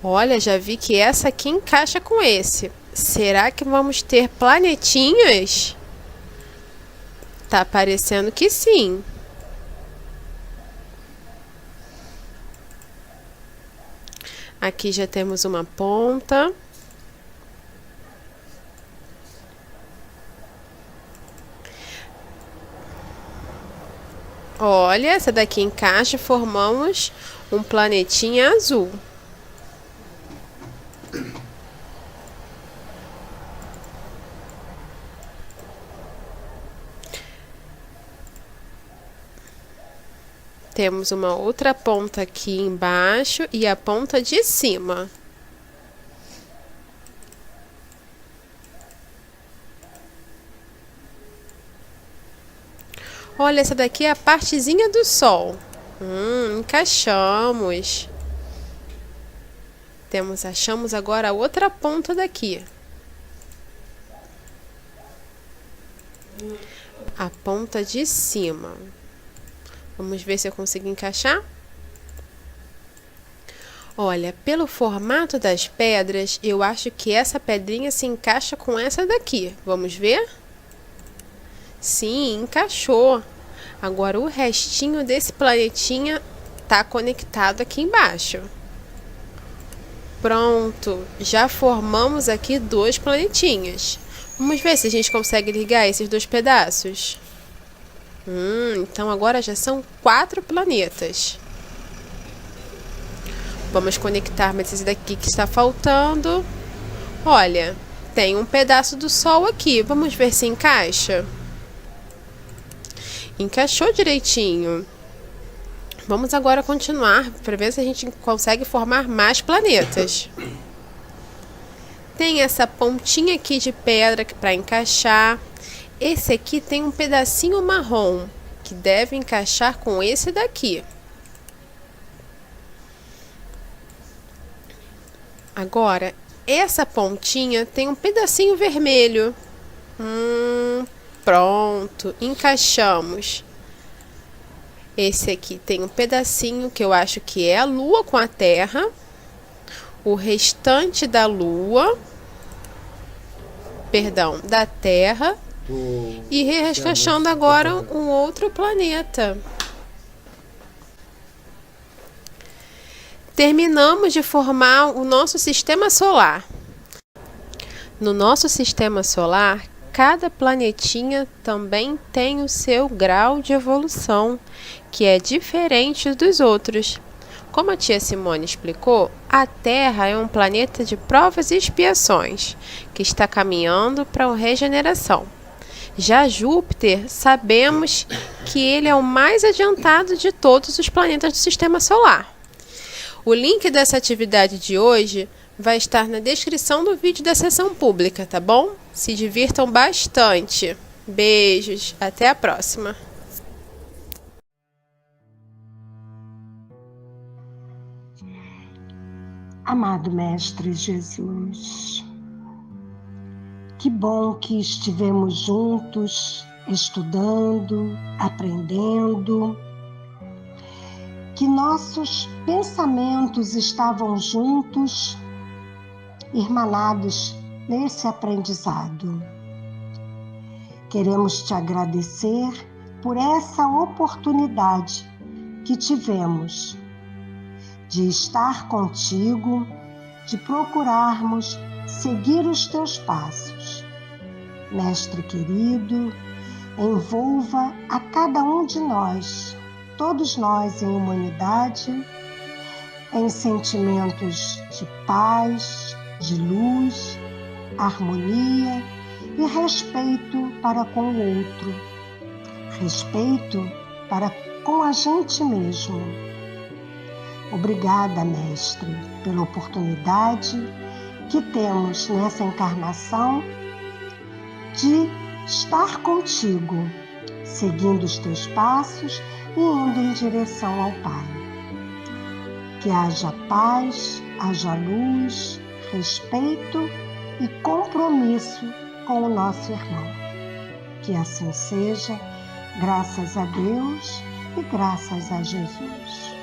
Olha, já vi que essa aqui encaixa com esse. Será que vamos ter planetinhas? Tá parecendo que sim. Aqui já temos uma ponta. Olha, essa daqui encaixa e formamos um planetinha azul. Temos uma outra ponta aqui embaixo e a ponta de cima. Olha, essa daqui é a partezinha do sol. Encaixamos. Achamos agora a outra ponta daqui. A ponta de cima. Vamos ver se eu consigo encaixar. Olha, pelo formato das pedras, eu acho que essa pedrinha se encaixa com essa daqui. Vamos ver? Sim, encaixou. Agora o restinho desse planetinha tá conectado aqui embaixo. Pronto, já formamos aqui 2 planetinhas. Vamos ver se a gente consegue ligar esses 2 pedaços. Então agora já são 4 planetas. Vamos conectar mais esse daqui que está faltando. Olha, tem um pedaço do Sol aqui. Vamos ver se encaixa. Encaixou direitinho. Vamos agora continuar para ver se a gente consegue formar mais planetas. Tem essa pontinha aqui de pedra para encaixar. Esse aqui tem um pedacinho marrom que deve encaixar com esse daqui. Agora, essa pontinha tem um pedacinho vermelho. Pronto, encaixamos. Esse aqui tem um pedacinho que eu acho que é a Lua com a Terra. O restante da Lua, da Terra. E encaixando agora um outro planeta. Terminamos de formar o nosso sistema solar. No nosso sistema solar, cada planetinha também tem o seu grau de evolução, que é diferente dos outros. Como a tia Simone explicou, a Terra é um planeta de provas e expiações, que está caminhando para a regeneração. Já Júpiter, sabemos que ele é o mais adiantado de todos os planetas do sistema solar. O link dessa atividade de hoje vai estar na descrição do vídeo da sessão pública, tá bom? Se divirtam bastante. Beijos, até a próxima. Amado Mestre Jesus, que bom que estivemos juntos, estudando, aprendendo, que nossos pensamentos estavam juntos, irmanados nesse aprendizado. Queremos te agradecer por essa oportunidade que tivemos de estar contigo, de procurarmos seguir os teus passos. Mestre querido, envolva a cada um de nós, todos nós em humanidade, em sentimentos de paz, de luz, harmonia e respeito para com o outro, respeito para com a gente mesmo. Obrigada, Mestre, pela oportunidade que temos nessa encarnação de estar contigo, seguindo os teus passos e indo em direção ao Pai. Que haja paz, haja luz, respeito e compromisso com o nosso irmão. Que assim seja, graças a Deus e graças a Jesus.